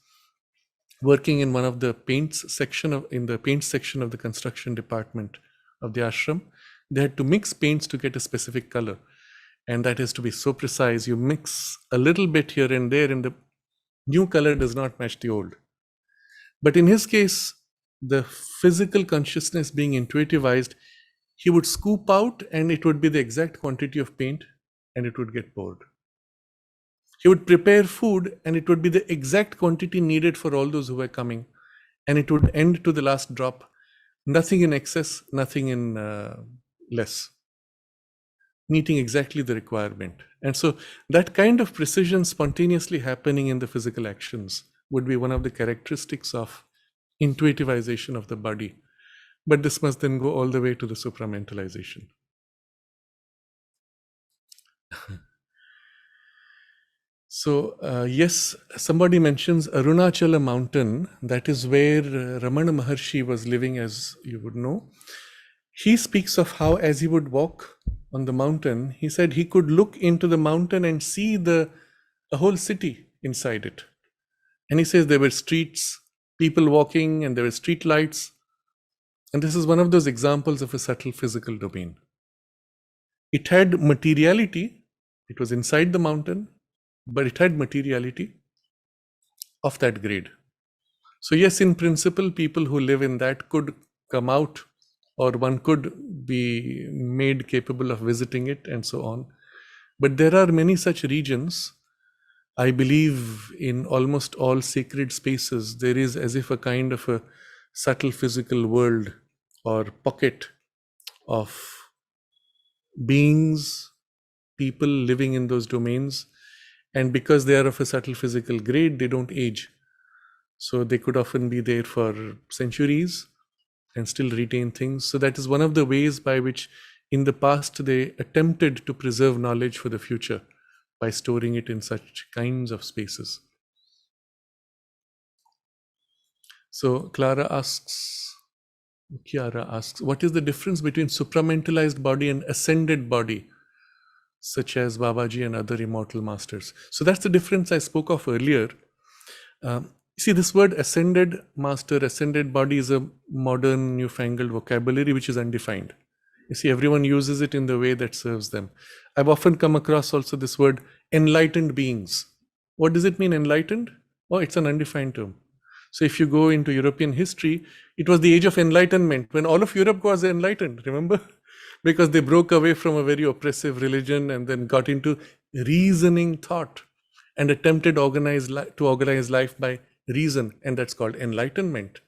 Working in one of the paints section of the construction department of the ashram, they had to mix paints to get a specific color. And that has to be so precise. You mix a little bit here and there, and the new color does not match the old. But in his case, the physical consciousness being intuitivized, he would scoop out and it would be the exact quantity of paint and it would get poured. He would prepare food and it would be the exact quantity needed for all those who were coming, and it would end to the last drop. Nothing in excess, nothing in less. Meeting exactly the requirement. And so that kind of precision spontaneously happening in the physical actions would be one of the characteristics of intuitivization of the body. But this must then go all the way to the supramentalization. So, yes, somebody mentions Arunachala mountain. That is where Ramana Maharshi was living, as you would know. He speaks of how, as he would walk on the mountain, he said he could look into the mountain and see a whole city inside it. And he says there were streets, people walking, and there were street lights. And this is one of those examples of a subtle physical domain. It had materiality, it was inside the mountain, but it had materiality of that grade. So, yes, in principle, people who live in that could come out, or one could be made capable of visiting it, and so on. But there are many such regions. I believe in almost all sacred spaces, there is as if a kind of a subtle physical world or pocket of beings, people living in those domains. And because they are of a subtle physical grade, they don't age. So they could often be there for centuries and still retain things. So that is one of the ways by which in the past they attempted to preserve knowledge for the future by storing it in such kinds of spaces. So Kiara asks, what is the difference between supramentalized body and ascended body, such as Babaji and other immortal masters? So that's the difference I spoke of earlier. See, this word ascended master, ascended body is a modern newfangled vocabulary which is undefined. You see, everyone uses it in the way that serves them. I've often come across also this word enlightened beings. What does it mean, enlightened? Oh, it's an undefined term. So if you go into European history, it was the age of enlightenment when all of Europe was enlightened, remember? Because they broke away from a very oppressive religion and then got into reasoning thought and attempted to organize life by reason, and that's called enlightenment.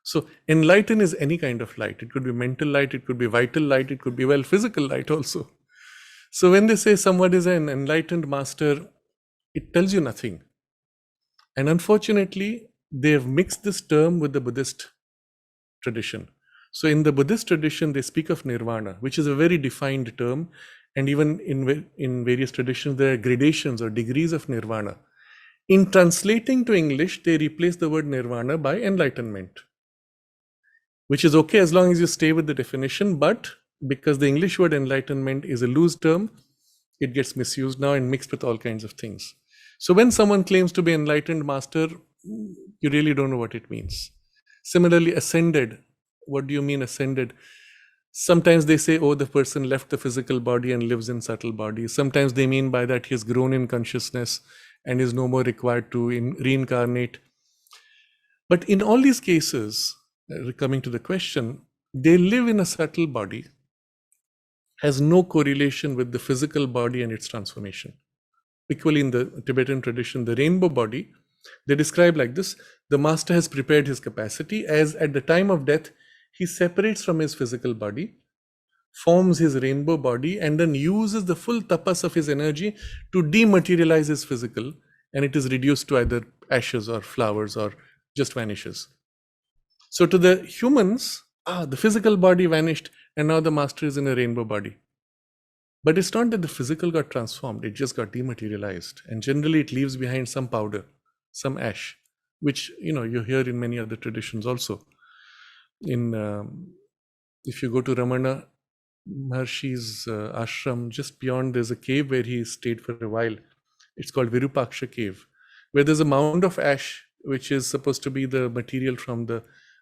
So enlighten is any kind of light. It could be mental light, it could be vital light, it could be, well, physical light also. So when they say someone is an enlightened master, it tells you nothing. And unfortunately, they have mixed this term with the Buddhist tradition. So in the Buddhist tradition, they speak of nirvana, which is a very defined term. And even in various traditions, there are gradations or degrees of nirvana. In translating to English, they replace the word nirvana by enlightenment, which is okay as long as you stay with the definition. But because the English word enlightenment is a loose term, it gets misused now and mixed with all kinds of things. So when someone claims to be enlightened master, you really don't know what it means. Similarly, ascended. What do you mean ascended? Sometimes they say, oh, the person left the physical body and lives in subtle bodies. Sometimes they mean by that he has grown in consciousness and is no more required to reincarnate. But in all these cases, coming to the question, they live in a subtle body, has no correlation with the physical body and its transformation. Equally, in the Tibetan tradition, the rainbow body, they describe like this: the master has prepared his capacity, as at the time of death, he separates from his physical body, forms his rainbow body, and then uses the full tapas of his energy to dematerialize his physical, and it is reduced to either ashes or flowers or just vanishes. So to the humans, the physical body vanished and now the master is in a rainbow body. But it's not that the physical got transformed, it just got dematerialized. And generally it leaves behind some powder, some ash, which you hear in many other traditions also. If you go to Ramana Maharshi's ashram, just beyond there's a cave where he stayed for a while. It's called Virupaksha cave, where there's a mound of ash, which is supposed to be the material from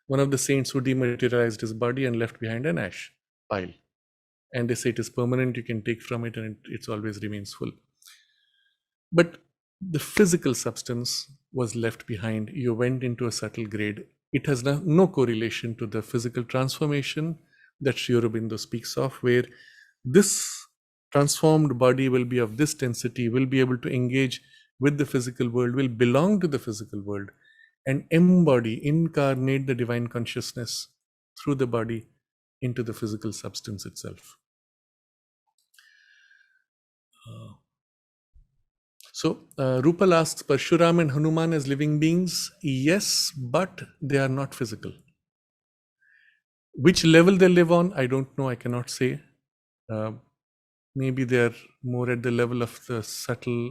one of the saints who dematerialized his body and left behind an ash pile. And they say it is permanent, you can take from it and it always remains full. But the physical substance was left behind. You went into a subtle grade. It has no correlation to the physical transformation that Sri Aurobindo speaks of, where this transformed body will be of this density, will be able to engage with the physical world, will belong to the physical world, and embody, incarnate the divine consciousness through the body into the physical substance itself. So Rupal asks, Parshuram and Hanuman as living beings? Yes, but they are not physical. Which level they live on, I don't know, I cannot say. Maybe they're more at the level of the subtle,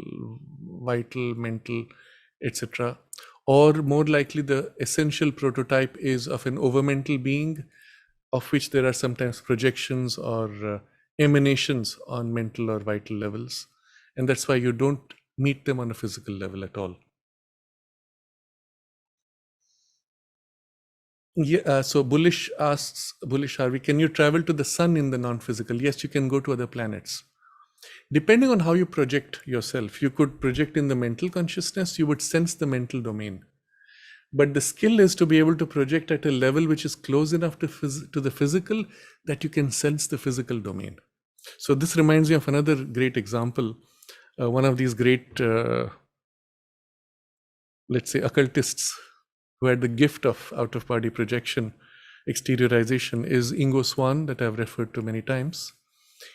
vital, mental, etc. Or more likely, the essential prototype is of an overmental being, of which there are sometimes projections or emanations on mental or vital levels. And that's why you don't meet them on a physical level at all. Yeah, so Bullish Harvey, can you travel to the sun in the non-physical? Yes, you can go to other planets. Depending on how you project yourself, you could project in the mental consciousness, you would sense the mental domain. But the skill is to be able to project at a level which is close enough to the physical that you can sense the physical domain. So this reminds me of another great example. One of these great, let's say, occultists who had the gift of out-of-body projection, exteriorization, is Ingo Swann, that I've referred to many times.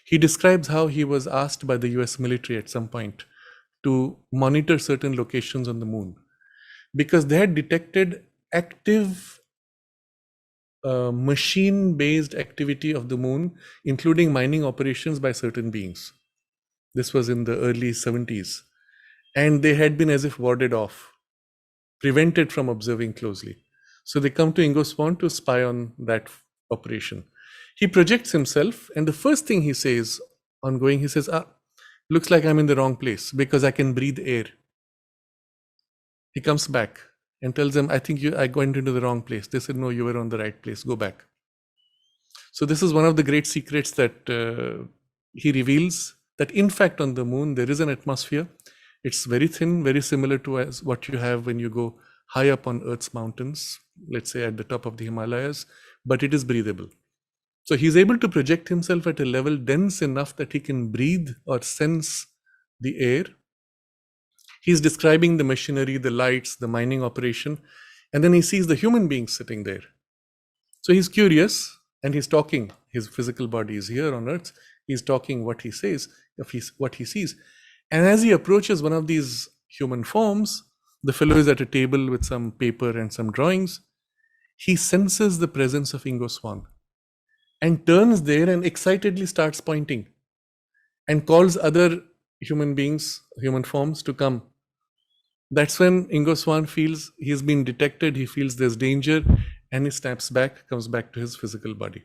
He describes how he was asked by the US military at some point to monitor certain locations on the moon because they had detected active machine-based activity of the moon, including mining operations by certain beings. This was in the early 70s. And they had been as if warded off, prevented from observing closely. So they come to Ingo Swann to spy on that operation. He projects himself, and the first thing he says on going, he says, looks like I'm in the wrong place because I can breathe air. He comes back and tells them, I think I went into the wrong place. They said, no, you were on the right place. Go back. So this is one of the great secrets that he reveals, that in fact on the moon there is an atmosphere. It's very thin, very similar to as what you have when you go high up on Earth's mountains, let's say at the top of the Himalayas, but it is breathable. So he's able to project himself at a level dense enough that he can breathe or sense the air. He's describing the machinery, the lights, the mining operation, and then he sees the human beings sitting there. So he's curious and he's talking. His physical body is here on Earth. He's talking what he says, what he sees. And as he approaches one of these human forms, the fellow is at a table with some paper and some drawings. He senses the presence of Ingo Swann and turns there and excitedly starts pointing and calls other human beings, human forms to come. That's when Ingo Swann feels he's been detected, he feels there's danger, and he snaps back, comes back to his physical body.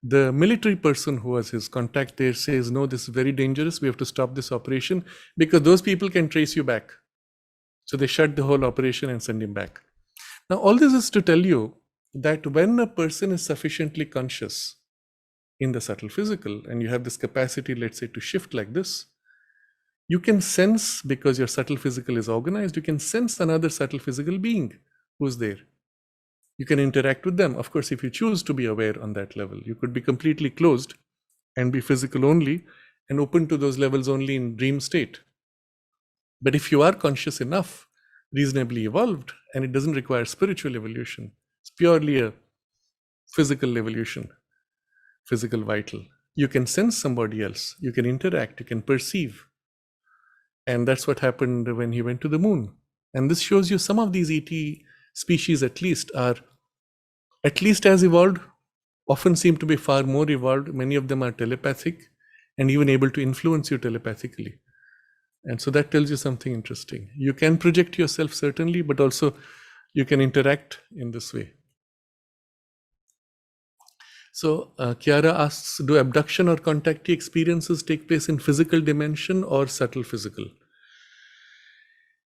The military person who was his contact there says, no, this is very dangerous. We have to stop this operation because those people can trace you back. So they shut the whole operation and send him back. Now, all this is to tell you that when a person is sufficiently conscious in the subtle physical, and you have this capacity, let's say, to shift like this, you can sense, because your subtle physical is organized, you can sense another subtle physical being who's there. You can interact with them. Of course, if you choose to be aware on that level, you could be completely closed and be physical only and open to those levels only in dream state. But if you are conscious enough, reasonably evolved, and it doesn't require spiritual evolution, it's purely a physical evolution, physical vital. You can sense somebody else, you can interact, you can perceive. And that's what happened when he went to the moon. And this shows you some of these ET species at least are at least as evolved, often seem to be far more evolved. Many of them are telepathic and even able to influence you telepathically. And so that tells you something interesting. You can project yourself certainly, but also you can interact in this way. So Chiara asks, do abduction or contactee experiences take place in physical dimension or subtle physical?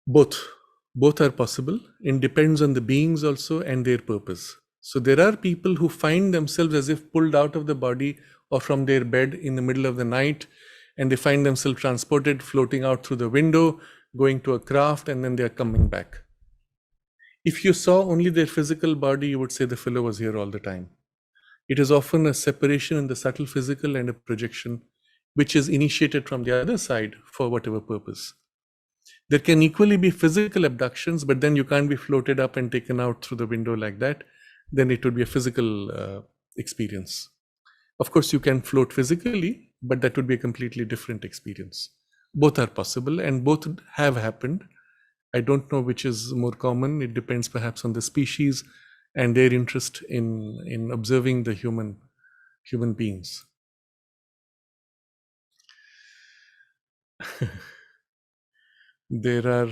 Both are possible. It depends on the beings also and their purpose. So there are people who find themselves as if pulled out of the body or from their bed in the middle of the night, and they find themselves transported, floating out through the window, going to a craft, and then they are coming back. If you saw only their physical body, you would say the fellow was here all the time. It is often a separation in the subtle physical and a projection, which is initiated from the other side for whatever purpose. There can equally be physical abductions, but then you can't be floated up and taken out through the window like that. Then it would be a physical experience. Of course, you can float physically, but that would be a completely different experience. Both are possible and both have happened. I don't know which is more common. It depends perhaps on the species and their interest in observing the human beings. There are,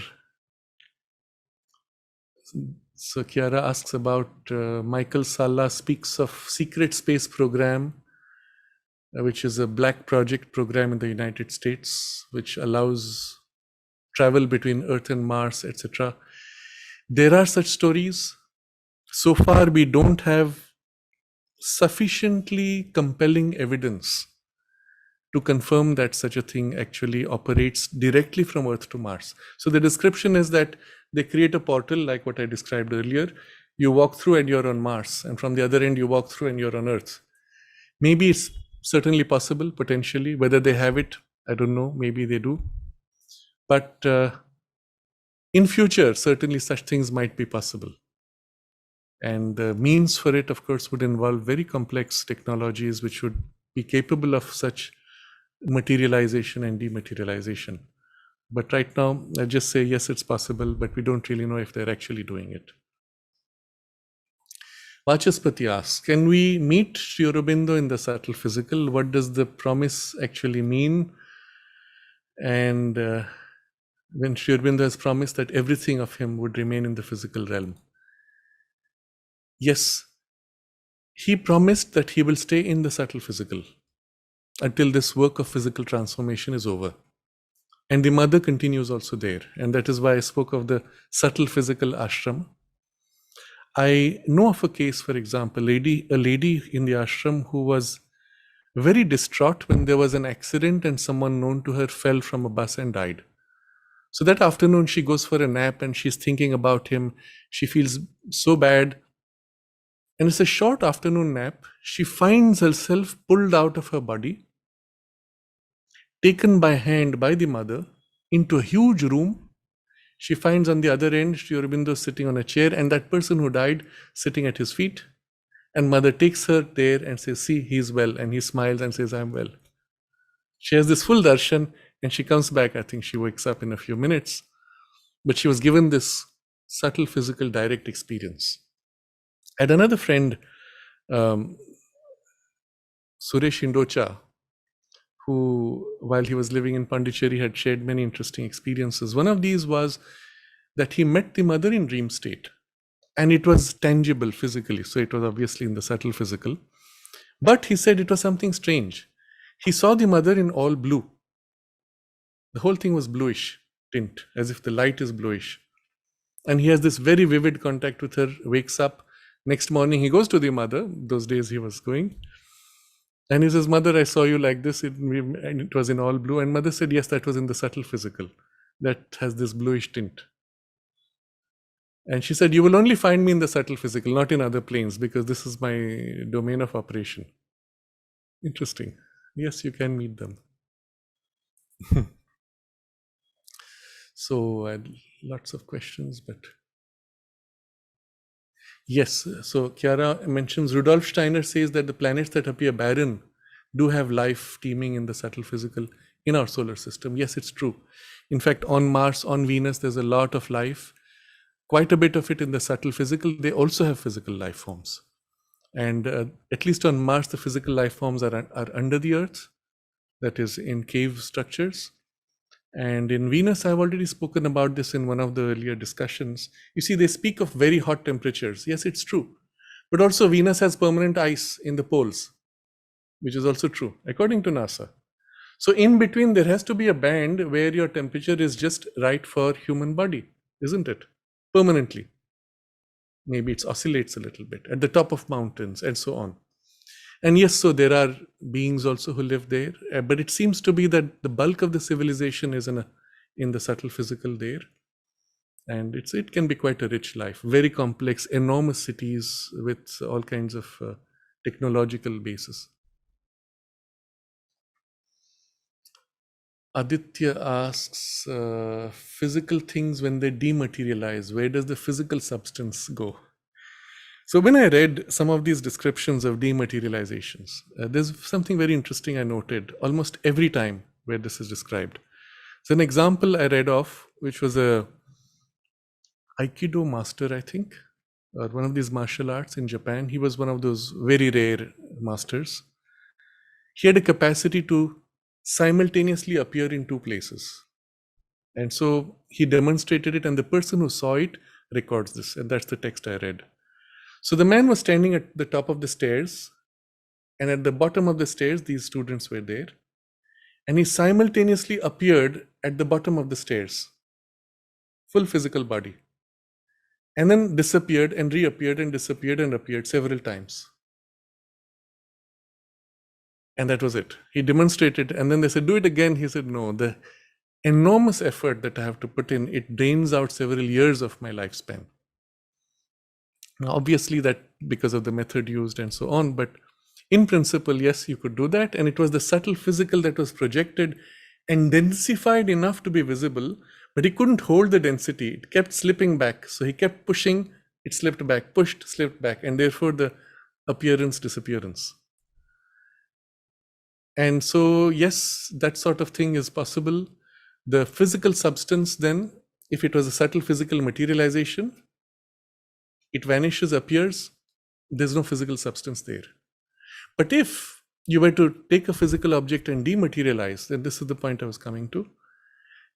so Chiara asks about Michael Salla speaks of secret space program, which is a black project program in the United States, which allows travel between Earth and Mars, etc. There are such stories. So far, we don't have sufficiently compelling evidence to confirm that such a thing actually operates directly from Earth to Mars. So the description is that they create a portal like what I described earlier. You walk through and you're on Mars, and from the other end you walk through and you're on Earth. Maybe it's certainly possible, potentially. Whether they have it, I don't know. Maybe they do. But in future, certainly such things might be possible. And the means for it, of course, would involve very complex technologies which would be capable of such materialization and dematerialization. But right now, I just say, yes, it's possible, but we don't really know if they're actually doing it. Vachaspati asks, can we meet Sri Aurobindo in the subtle physical? What does the promise actually mean? And when Sri Aurobindo has promised that everything of him would remain in the physical realm. Yes, he promised that he will stay in the subtle physical until this work of physical transformation is over. And the mother continues also there. And that is why I spoke of the subtle physical ashram. I know of a case, for example, a lady in the ashram who was very distraught when there was an accident and someone known to her fell from a bus and died. So that afternoon she goes for a nap and she's thinking about him. She feels so bad. And it's a short afternoon nap. She finds herself pulled out of her body, taken by hand by the mother into a huge room. She finds on the other end Sri Aurobindo sitting on a chair and that person who died sitting at his feet. And mother takes her there and says, see, he's well. And he smiles and says, I'm well. She has this full darshan and she comes back. I think she wakes up in a few minutes. But she was given this subtle physical direct experience. I had another friend, Suresh Indocha, who, while he was living in Pondicherry, had shared many interesting experiences. One of these was that he met the mother in dream state. And it was tangible physically. So it was obviously in the subtle physical. But he said it was something strange. He saw the mother in all blue. The whole thing was bluish tint, as if the light is bluish. And he has this very vivid contact with her, wakes up. Next morning, he goes to the mother. Those days he was going. And he says, Mother, I saw you like this. And it was in all blue. And mother said, yes, that was in the subtle physical. That has this bluish tint. And she said, you will only find me in the subtle physical, not in other planes, because this is my domain of operation. Interesting. Yes, you can meet them. So I had lots of questions, but yes. So Chiara mentions Rudolf Steiner says that the planets that appear barren do have life teeming in the subtle physical in our solar system. Yes, it's true. In fact, on Mars, on Venus, there's a lot of life. Quite a bit of it in the subtle physical. They also have physical life forms. And at least on Mars, the physical life forms are under the Earth, that is in cave structures. And in Venus, I've already spoken about this in one of the earlier discussions. You see, they speak of very hot temperatures. Yes, it's true. But also Venus has permanent ice in the poles, which is also true, according to NASA. So in between, there has to be a band where your temperature is just right for human body, isn't it? Permanently. Maybe it oscillates a little bit at the top of mountains and so on. And yes, so there are beings also who live there, but it seems to be that the bulk of the civilization is in the subtle physical there. And it can be quite a rich life, very complex, enormous cities with all kinds of technological bases. Aditya asks, physical things when they dematerialize, where does the physical substance go? So when I read some of these descriptions of dematerializations, there's something very interesting I noted almost every time where this is described. So an example I read of, which was a Aikido master, I think, or one of these martial arts in Japan. He was one of those very rare masters. He had a capacity to simultaneously appear in two places. And so he demonstrated it, and the person who saw it records this, and that's the text I read. So the man was standing at the top of the stairs, and at the bottom of the stairs, these students were there. And he simultaneously appeared at the bottom of the stairs, full physical body, and then disappeared and reappeared and disappeared and appeared several times. And that was it. He demonstrated, and then they said, do it again. He said, no, the enormous effort that I have to put in, it drains out several years of my lifespan. Now, obviously that because of the method used and so on, but in principle, yes, you could do that. And it was the subtle physical that was projected and densified enough to be visible, but he couldn't hold the density. It kept slipping back. So he kept pushing, it slipped back, pushed, slipped back, and therefore the appearance, disappearance. And so, yes, that sort of thing is possible. The physical substance then, if it was a subtle physical materialization, it vanishes, appears, there's no physical substance there. But if you were to take a physical object and dematerialize, then this is the point I was coming to.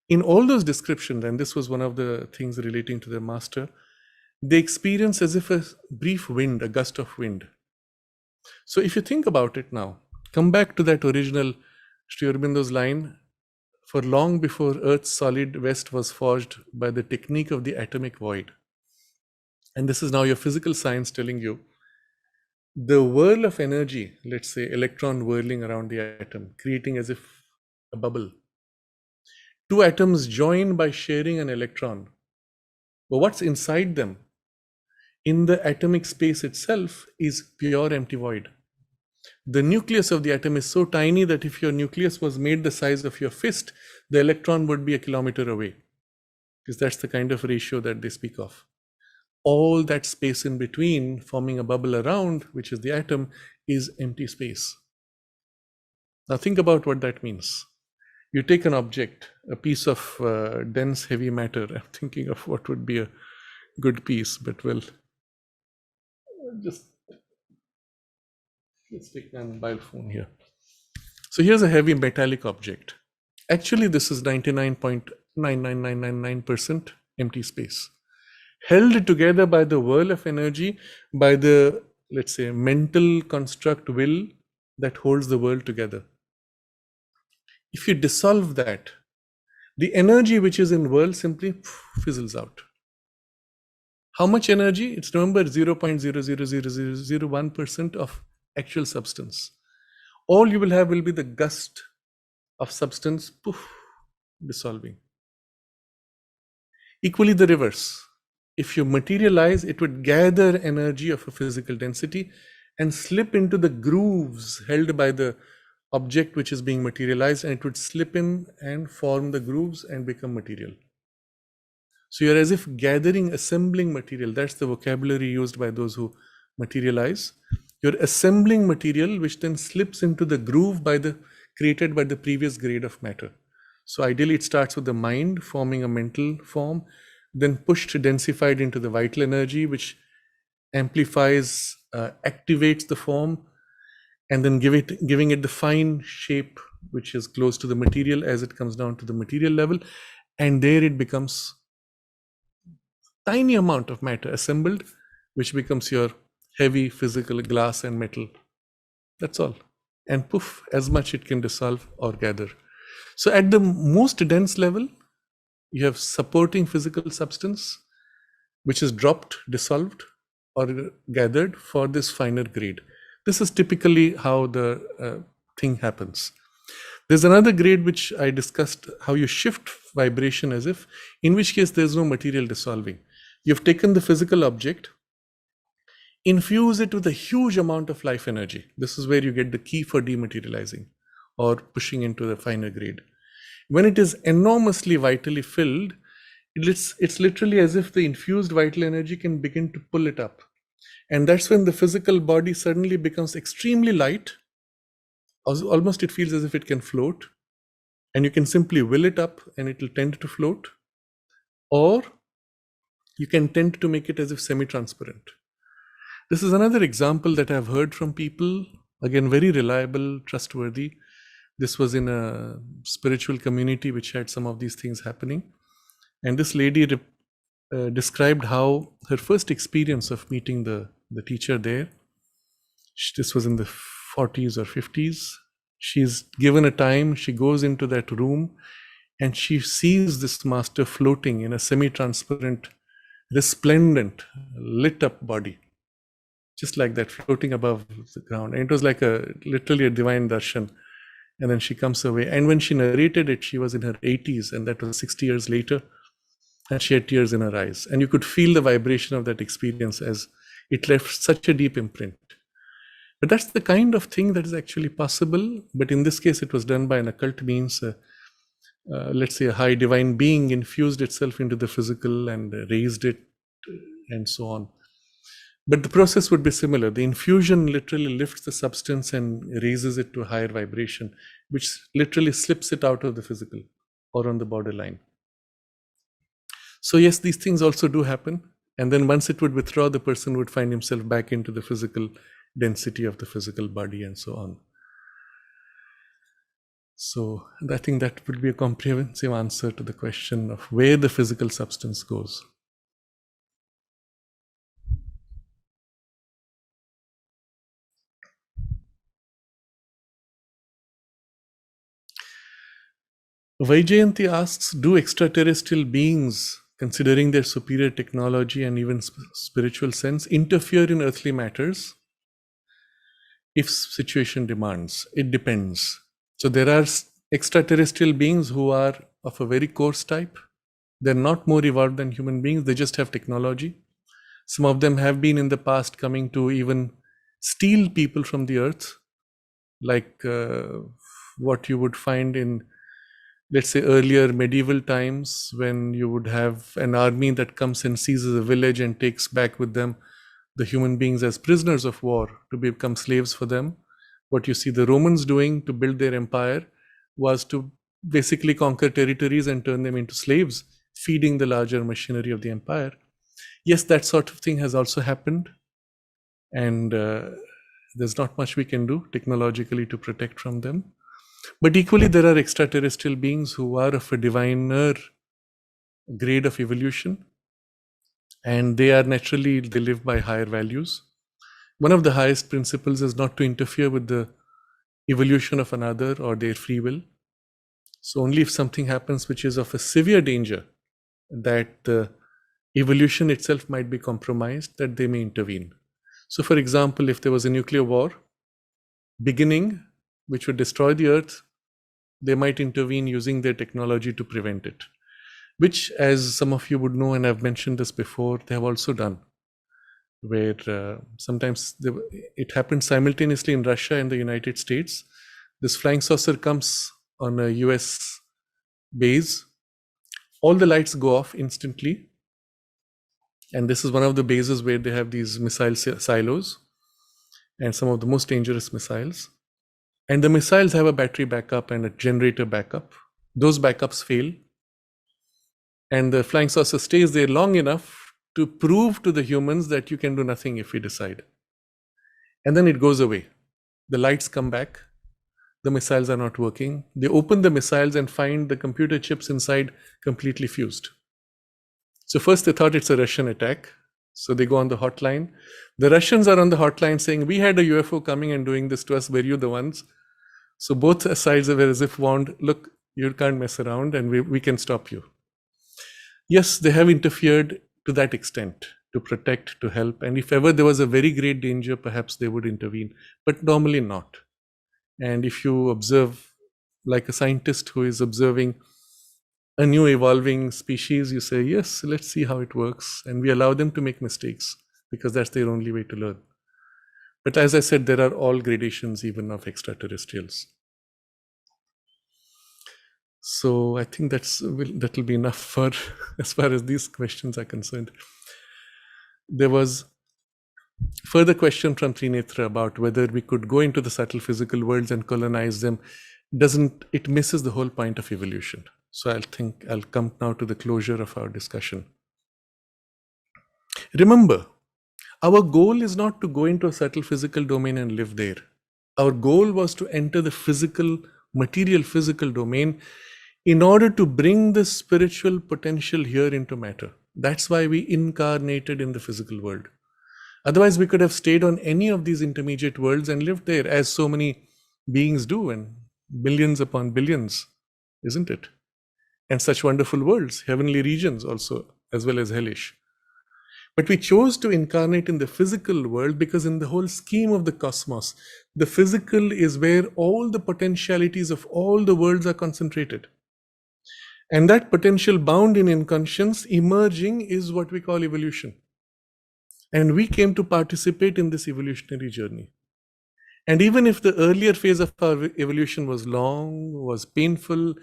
In all those descriptions, and this was one of the things relating to the master, they experience as if a brief wind, a gust of wind. So if you think about it now, come back to that original Sri Aurobindo's line, for long before Earth's solid west was forged by the technique of the atomic void. And this is now your physical science telling you, the whirl of energy, let's say electron whirling around the atom, creating as if a bubble. Two atoms join by sharing an electron. But what's inside them? In the atomic space itself is pure empty void. The nucleus of the atom is so tiny that if your nucleus was made the size of your fist, the electron would be a kilometer away, because that's the kind of ratio that they speak of. All that space in between, forming a bubble around, which is the atom, is empty space. Now think about what that means. You take an object, a piece of dense heavy matter. I'm thinking of what would be a good piece, but well, just let's take my mobile phone here. So here's a heavy metallic object. Actually, this is 99.99999% empty space, held together by the whirl of energy, by the, let's say, mental construct will that holds the world together. If you dissolve that, the energy which is in whirl simply fizzles out. How much energy? It's, remember, 0.0000001% of actual substance. All you will have will be the gust of substance, poof, dissolving. Equally the reverse. If you materialize, it would gather energy of a physical density and slip into the grooves held by the object which is being materialized, and it would slip in and form the grooves and become material. So you're as if gathering, assembling material. That's the vocabulary used by those who materialize. You're assembling material which then slips into the groove created by the previous grade of matter. So ideally it starts with the mind forming a mental form, then pushed, densified into the vital energy, which amplifies, activates the form, and then giving it the fine shape which is close to the material as it comes down to the material level, and there it becomes tiny amount of matter assembled, which becomes your heavy physical glass and metal. That's all. And poof, as much it can dissolve or gather. So at the most dense level, you have supporting physical substance, which is dropped, dissolved, or gathered for this finer grade. This is typically how the thing happens. There's another grade which I discussed, how you shift vibration as if, in which case there's no material dissolving. You've taken the physical object, infuse it with a huge amount of life energy. This is where you get the key for dematerializing or pushing into the finer grade. When it is enormously vitally filled, it's literally as if the infused vital energy can begin to pull it up. And that's when the physical body suddenly becomes extremely light. Almost it feels as if it can float, and you can simply will it up and it will tend to float. Or you can tend to make it as if semi-transparent. This is another example that I've heard from people, again, very reliable, trustworthy. This was in a spiritual community which had some of these things happening. And this lady described how her first experience of meeting the teacher there, this was in the 40s or 50s. She's given a time, she goes into that room and she sees this master floating in a semi-transparent, resplendent, lit up body, just like that, floating above the ground. And it was like literally a divine darshan. And then she comes away. And when she narrated it, she was in her 80s, and that was 60 years later. And she had tears in her eyes. And you could feel the vibration of that experience as it left such a deep imprint. But that's the kind of thing that is actually possible. But in this case, it was done by an occult means. Let's say a high divine being infused itself into the physical and raised it and so on. But the process would be similar. The infusion literally lifts the substance and raises it to a higher vibration, which literally slips it out of the physical or on the borderline. So yes, these things also do happen. And then once it would withdraw, the person would find himself back into the physical density of the physical body and so on. So I think that would be a comprehensive answer to the question of where the physical substance goes. Vaijayanti asks, do extraterrestrial beings, considering their superior technology and even spiritual sense, interfere in earthly matters? If situation demands, it depends. So there are extraterrestrial beings who are of a very coarse type. They're not more evolved than human beings. They just have technology. Some of them have been in the past coming to even steal people from the earth, like what you would find in, let's say, earlier medieval times, when you would have an army that comes and seizes a village and takes back with them the human beings as prisoners of war to become slaves for them. What you see the Romans doing to build their empire was to basically conquer territories and turn them into slaves, feeding the larger machinery of the empire. Yes, that sort of thing has also happened. And there's not much we can do technologically to protect from them. But equally, there are extraterrestrial beings who are of a diviner grade of evolution, and they live by higher values. One of the highest principles is not to interfere with the evolution of another or their free will. So only if something happens which is of a severe danger, that the evolution itself might be compromised, that they may intervene. So for example, if there was a nuclear war beginning, which would destroy the earth, they might intervene using their technology to prevent it, which, as some of you would know, and I've mentioned this before, they have also done, where sometimes it happened simultaneously in Russia and the United States. This flying saucer comes on a US base, all the lights go off instantly, and this is one of the bases where they have these missile silos and some of the most dangerous missiles. And the missiles have a battery backup and a generator backup. Those backups fail, and the flying saucer stays there long enough to prove to the humans that you can do nothing if we decide. And then it goes away. The lights come back. The missiles are not working. They open the missiles and find the computer chips inside completely fused. So first they thought it's a Russian attack. So they go on the hotline. The Russians are on the hotline saying, we had a UFO coming and doing this to us. Were you the ones? So both sides were as if warned, look, you can't mess around and we can stop you. Yes, they have interfered to that extent, to protect, to help. And if ever there was a very great danger, perhaps they would intervene, but normally not. And if you observe, like a scientist who is observing a new evolving species, you say, yes, let's see how it works. And we allow them to make mistakes because that's their only way to learn. But as I said, there are all gradations even of extraterrestrials. So I think that'll be enough for as far as these questions are concerned. There was further question from Trinetra about whether we could go into the subtle physical worlds and colonize them. It misses the whole point of evolution. So I'll come now to the closure of our discussion. Remember, our goal is not to go into a subtle physical domain and live there. Our goal was to enter the physical, material physical domain in order to bring the spiritual potential here into matter. That's why we incarnated in the physical world. Otherwise, we could have stayed on any of these intermediate worlds and lived there, as so many beings do, and billions upon billions, isn't it? And such wonderful worlds, heavenly regions also, as well as hellish. But we chose to incarnate in the physical world because, in the whole scheme of the cosmos, the physical is where all the potentialities of all the worlds are concentrated. And that potential bound in inconscience emerging is what we call evolution. And we came to participate in this evolutionary journey. And even if the earlier phase of our evolution was long, was painful,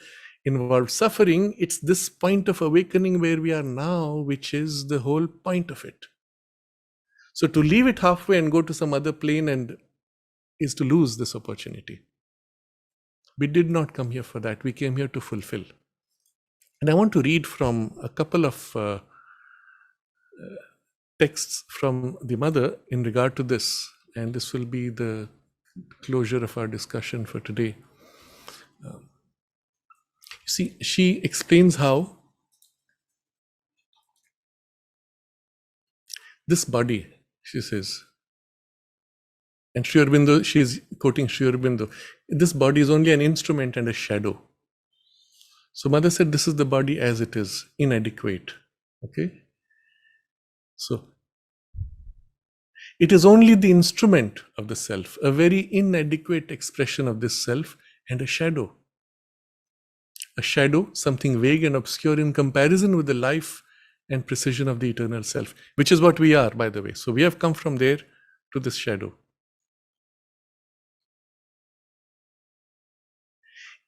involved suffering, it's this point of awakening where we are now, which is the whole point of it. So to leave it halfway and go to some other plane and is to lose this opportunity. We did not come here for that. We came here to fulfill. And I want to read from a couple of texts from the mother in regard to this. And this will be the closure of our discussion for today. You see, she explains how this body, she says, and Sri Aurobindo, she is quoting Sri Aurobindo, this body is only an instrument and a shadow. So mother said, this is the body as it is, inadequate. Okay? So it is only the instrument of the self, a very inadequate expression of this self, and a shadow. A shadow, something vague and obscure in comparison with the life and precision of the eternal self, which is what we are, by the way. So we have come from there to this shadow.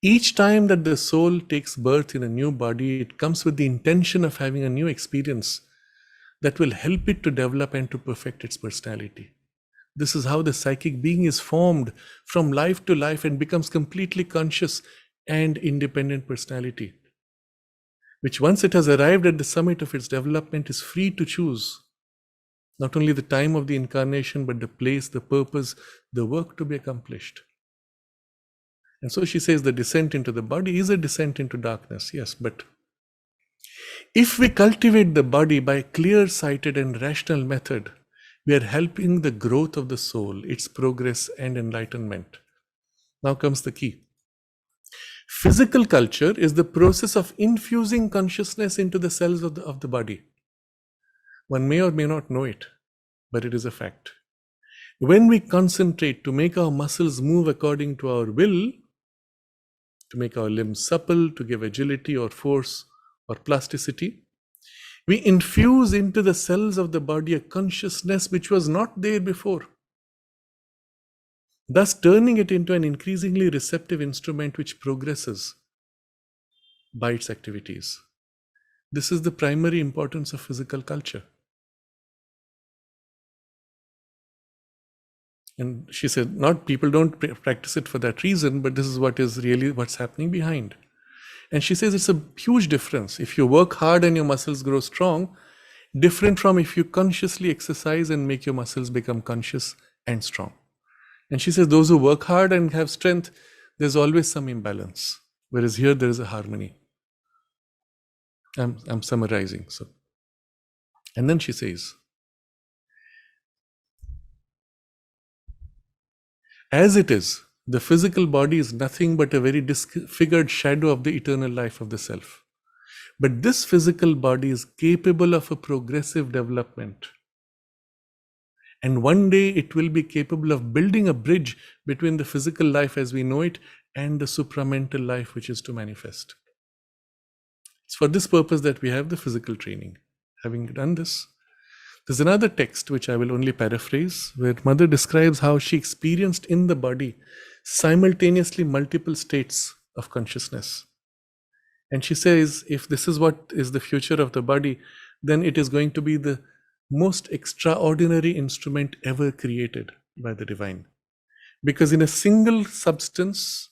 Each time that the soul takes birth in a new body, it comes with the intention of having a new experience that will help it to develop and to perfect its personality. This is how the psychic being is formed from life to life and becomes completely conscious and independent personality, which once it has arrived at the summit of its development is free to choose not only the time of the incarnation, but the place, the purpose, the work to be accomplished. And so she says the descent into the body is a descent into darkness, yes, but if we cultivate the body by a clear-sighted and rational method, we are helping the growth of the soul, its progress and enlightenment. Now comes the key. Physical culture is the process of infusing consciousness into the cells of the body. One may or may not know it, but it is a fact. When we concentrate to make our muscles move according to our will, to make our limbs supple, to give agility or force or plasticity, we infuse into the cells of the body a consciousness which was not there before, thus turning it into an increasingly receptive instrument which progresses by its activities. This is the primary importance of physical culture. And she said, not people don't practice it for that reason, but this is what is really what's happening behind. And she says it's a huge difference. If you work hard and your muscles grow strong, different from if you consciously exercise and make your muscles become conscious and strong. And she says those who work hard and have strength, there's always some imbalance. Whereas here there is a harmony. I'm summarizing. So, and then she says, as it is, the physical body is nothing but a very disfigured shadow of the eternal life of the self. But this physical body is capable of a progressive development. And one day it will be capable of building a bridge between the physical life as we know it and the supramental life which is to manifest. It's for this purpose that we have the physical training. Having done this, there's another text which I will only paraphrase, where Mother describes how she experienced in the body simultaneously multiple states of consciousness. And she says, if this is what is the future of the body, then it is going to be the most extraordinary instrument ever created by the divine. Because in a single substance,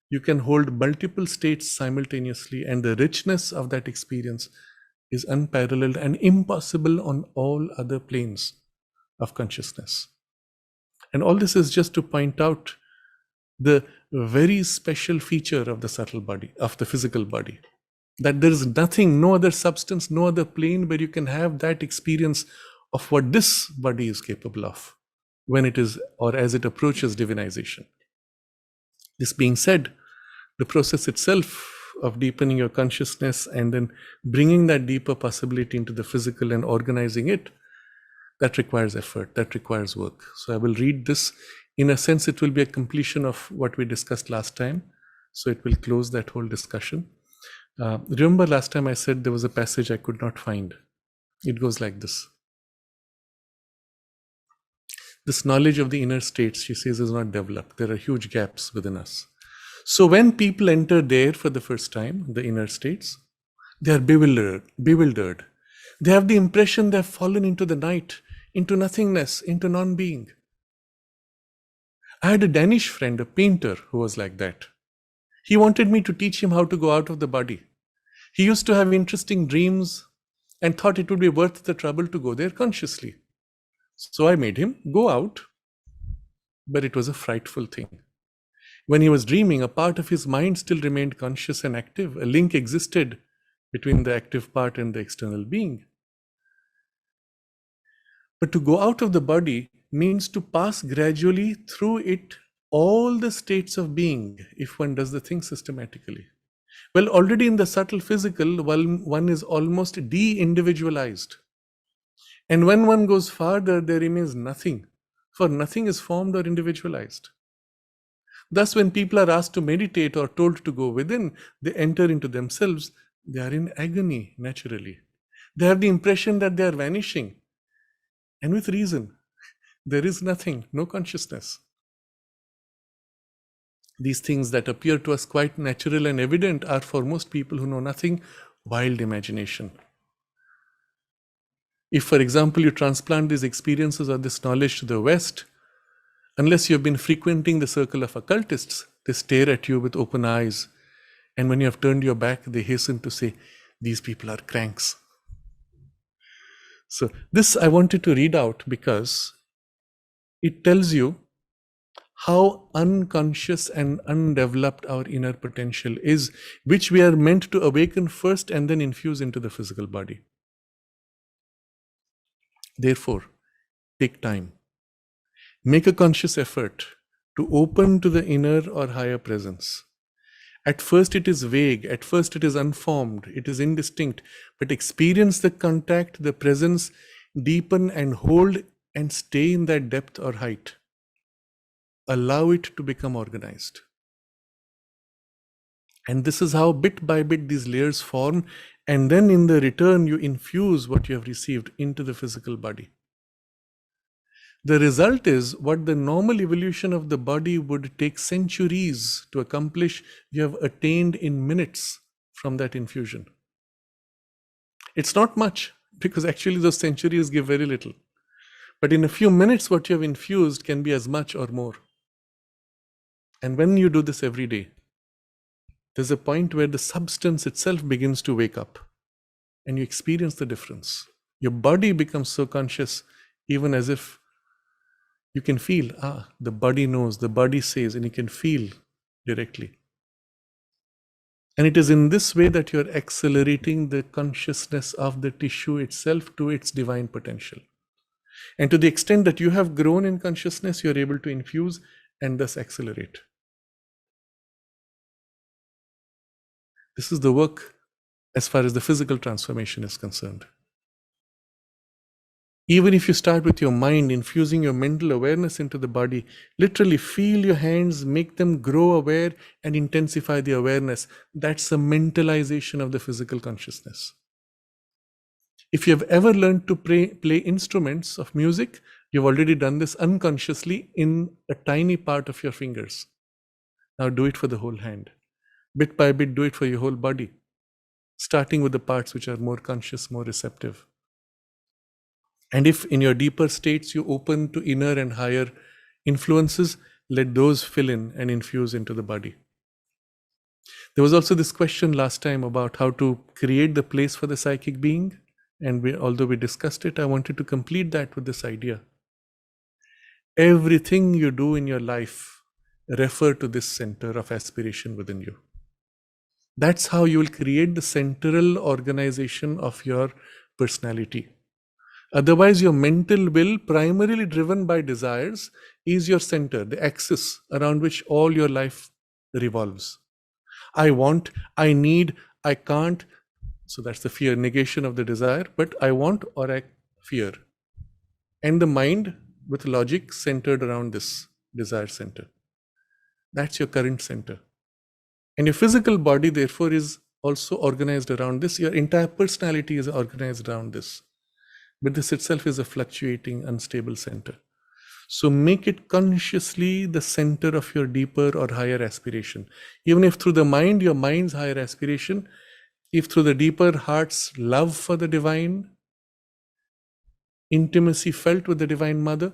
you can hold multiple states simultaneously, and the richness of that experience is unparalleled and impossible on all other planes of consciousness. And all this is just to point out the very special feature of the subtle body, of the physical body, that there is nothing, no other substance, no other plane where you can have that experience of what this body is capable of when it is, or as it approaches divinization. This being said, the process itself of deepening your consciousness and then bringing that deeper possibility into the physical and organizing it, that requires effort, that requires work. So I will read this. In a sense, it will be a completion of what we discussed last time. So it will close that whole discussion. Remember last time I said there was a passage I could not find. It goes like this. This knowledge of the inner states, she says, is not developed. There are huge gaps within us. So when people enter there for the first time, the inner states, they are bewildered. They have the impression they have fallen into the night, into nothingness, into non-being. I had a Danish friend, a painter, who was like that. He wanted me to teach him how to go out of the body. He used to have interesting dreams and thought it would be worth the trouble to go there consciously. So I made him go out, but it was a frightful thing. When he was dreaming, a part of his mind still remained conscious and active. A link existed between the active part and the external being. But to go out of the body means to pass gradually through it all the states of being, if one does the thing systematically. Well, already in the subtle physical, one is almost de-individualized. And when one goes farther, there remains nothing, for nothing is formed or individualized. Thus, when people are asked to meditate or told to go within, they enter into themselves. They are in agony, naturally. They have the impression that they are vanishing. And with reason, there is nothing, no consciousness. These things that appear to us quite natural and evident are for most people who know nothing, wild imagination. If, for example, you transplant these experiences or this knowledge to the West, unless you have been frequenting the circle of occultists, they stare at you with open eyes. And when you have turned your back, they hasten to say, these people are cranks. So this I wanted to read out because it tells you how unconscious and undeveloped our inner potential is, which we are meant to awaken first and then infuse into the physical body. Therefore, take time. Make a conscious effort to open to the inner or higher presence. At first it is vague, at first it is unformed, it is indistinct, but experience the contact, the presence, deepen and hold and stay in that depth or height. Allow it to become organized. And this is how bit by bit these layers form, and then in the return you infuse what you have received into the physical body. The result is what the normal evolution of the body would take centuries to accomplish, you have attained in minutes from that infusion. It's not much, because actually those centuries give very little. But in a few minutes, what you have infused can be as much or more. And when you do this every day, there's a point where the substance itself begins to wake up and you experience the difference. Your body becomes so conscious, even as if you can feel, the body knows, the body says, and you can feel directly. And it is in this way that you're accelerating the consciousness of the tissue itself to its divine potential. And to the extent that you have grown in consciousness, you're able to infuse and thus accelerate. This is the work as far as the physical transformation is concerned. Even if you start with your mind, infusing your mental awareness into the body, literally feel your hands, make them grow aware and intensify the awareness. That's a mentalization of the physical consciousness. If you have ever learned to play instruments of music, you've already done this unconsciously in a tiny part of your fingers. Now do it for the whole hand. Bit by bit, do it for your whole body, starting with the parts which are more conscious, more receptive. And if in your deeper states you open to inner and higher influences, let those fill in and infuse into the body. There was also this question last time about how to create the place for the psychic being. And although we discussed it, I wanted to complete that with this idea. Everything you do in your life refer to this center of aspiration within you. That's how you will create the central organization of your personality. Otherwise, your mental will, primarily driven by desires, is your center, the axis around which all your life revolves. I want, I need, I can't. So that's the fear, negation of the desire, but I want or I fear. And the mind with logic centered around this desire center. That's your current center. And your physical body, therefore, is also organized around this. Your entire personality is organized around this. But this itself is a fluctuating, unstable center. So make it consciously the center of your deeper or higher aspiration. Even if through the mind, your mind's higher aspiration, if through the deeper heart's love for the divine, intimacy felt with the Divine Mother,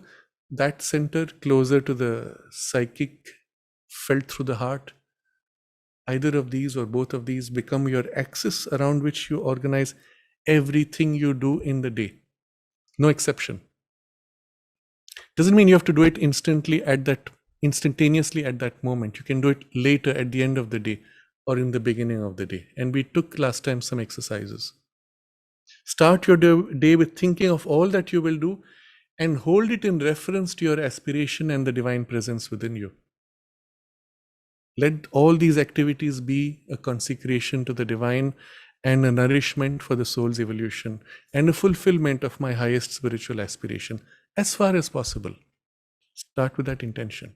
that center closer to the psychic felt through the heart, either of these or both of these become your axis around which you organize everything you do in the day. No exception. Doesn't mean you have to do it instantaneously at that moment. You can do it later at the end of the day or in the beginning of the day. And we took last time some exercises. Start your day with thinking of all that you will do and hold it in reference to your aspiration and the divine presence within you. Let all these activities be a consecration to the divine and a nourishment for the soul's evolution and a fulfillment of my highest spiritual aspiration as far as possible. Start with that intention.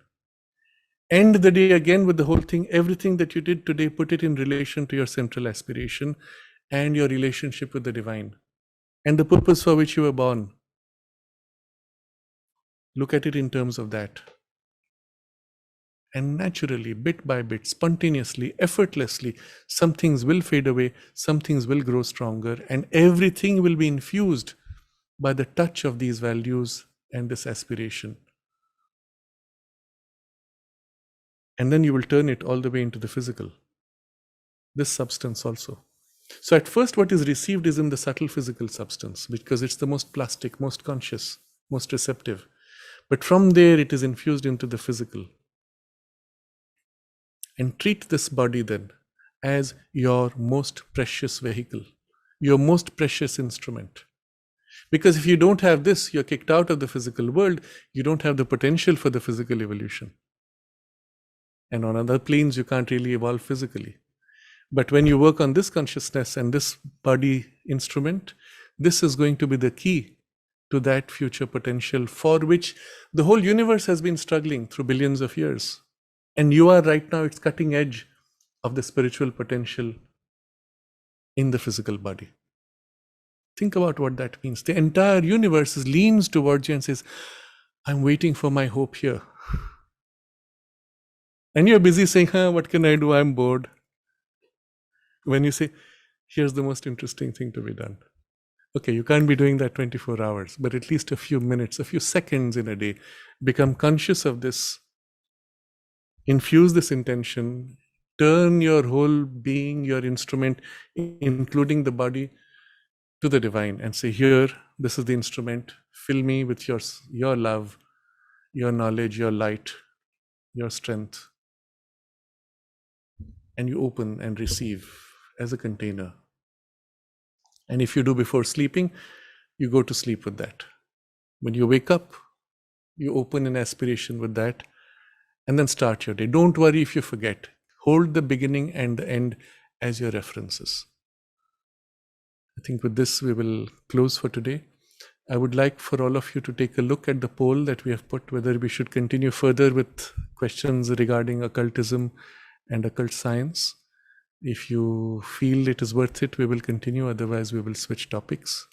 End the day again with the whole thing. Everything that you did today, put it in relation to your central aspiration and your relationship with the divine and the purpose for which you were born. Look at it in terms of that. And naturally, bit by bit, spontaneously, effortlessly, some things will fade away, some things will grow stronger, and everything will be infused by the touch of these values and this aspiration. And then you will turn it all the way into the physical, this substance also. So at first what is received is in the subtle physical substance, because it's the most plastic, most conscious, most receptive. But from there it is infused into the physical. And treat this body then as your most precious vehicle, your most precious instrument. Because if you don't have this, you're kicked out of the physical world, you don't have the potential for the physical evolution. And on other planes, you can't really evolve physically. But when you work on this consciousness and this body instrument, this is going to be the key to that future potential for which the whole universe has been struggling through billions of years. And you are right now its cutting edge of the spiritual potential in the physical body. Think about what that means. The entire universe leans towards you and says, I'm waiting for my hope here. And you're busy saying, what can I do? I'm bored. When you say, here's the most interesting thing to be done. Okay, you can't be doing that 24 hours, but at least a few minutes, a few seconds in a day, become conscious of this. Infuse this intention, turn your whole being, your instrument, including the body, to the divine and say, here, this is the instrument. Fill me with your love, your knowledge, your light, your strength. And you open and receive as a container. And if you do before sleeping, you go to sleep with that. When you wake up, you open an aspiration with that. And then start your day. Don't worry if you forget. Hold the beginning and the end as your references. I think with this we will close for today. I would like for all of you to take a look at the poll that we have put, whether we should continue further with questions regarding occultism and occult science. If you feel it is worth it, we will continue. Otherwise, we will switch topics.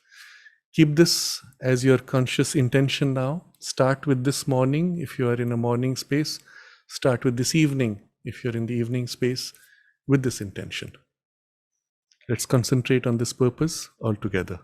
Keep this as your conscious intention now. Start with this morning if you are in a morning space. Start with this evening if you're in the evening space with this intention. Let's concentrate on this purpose all together.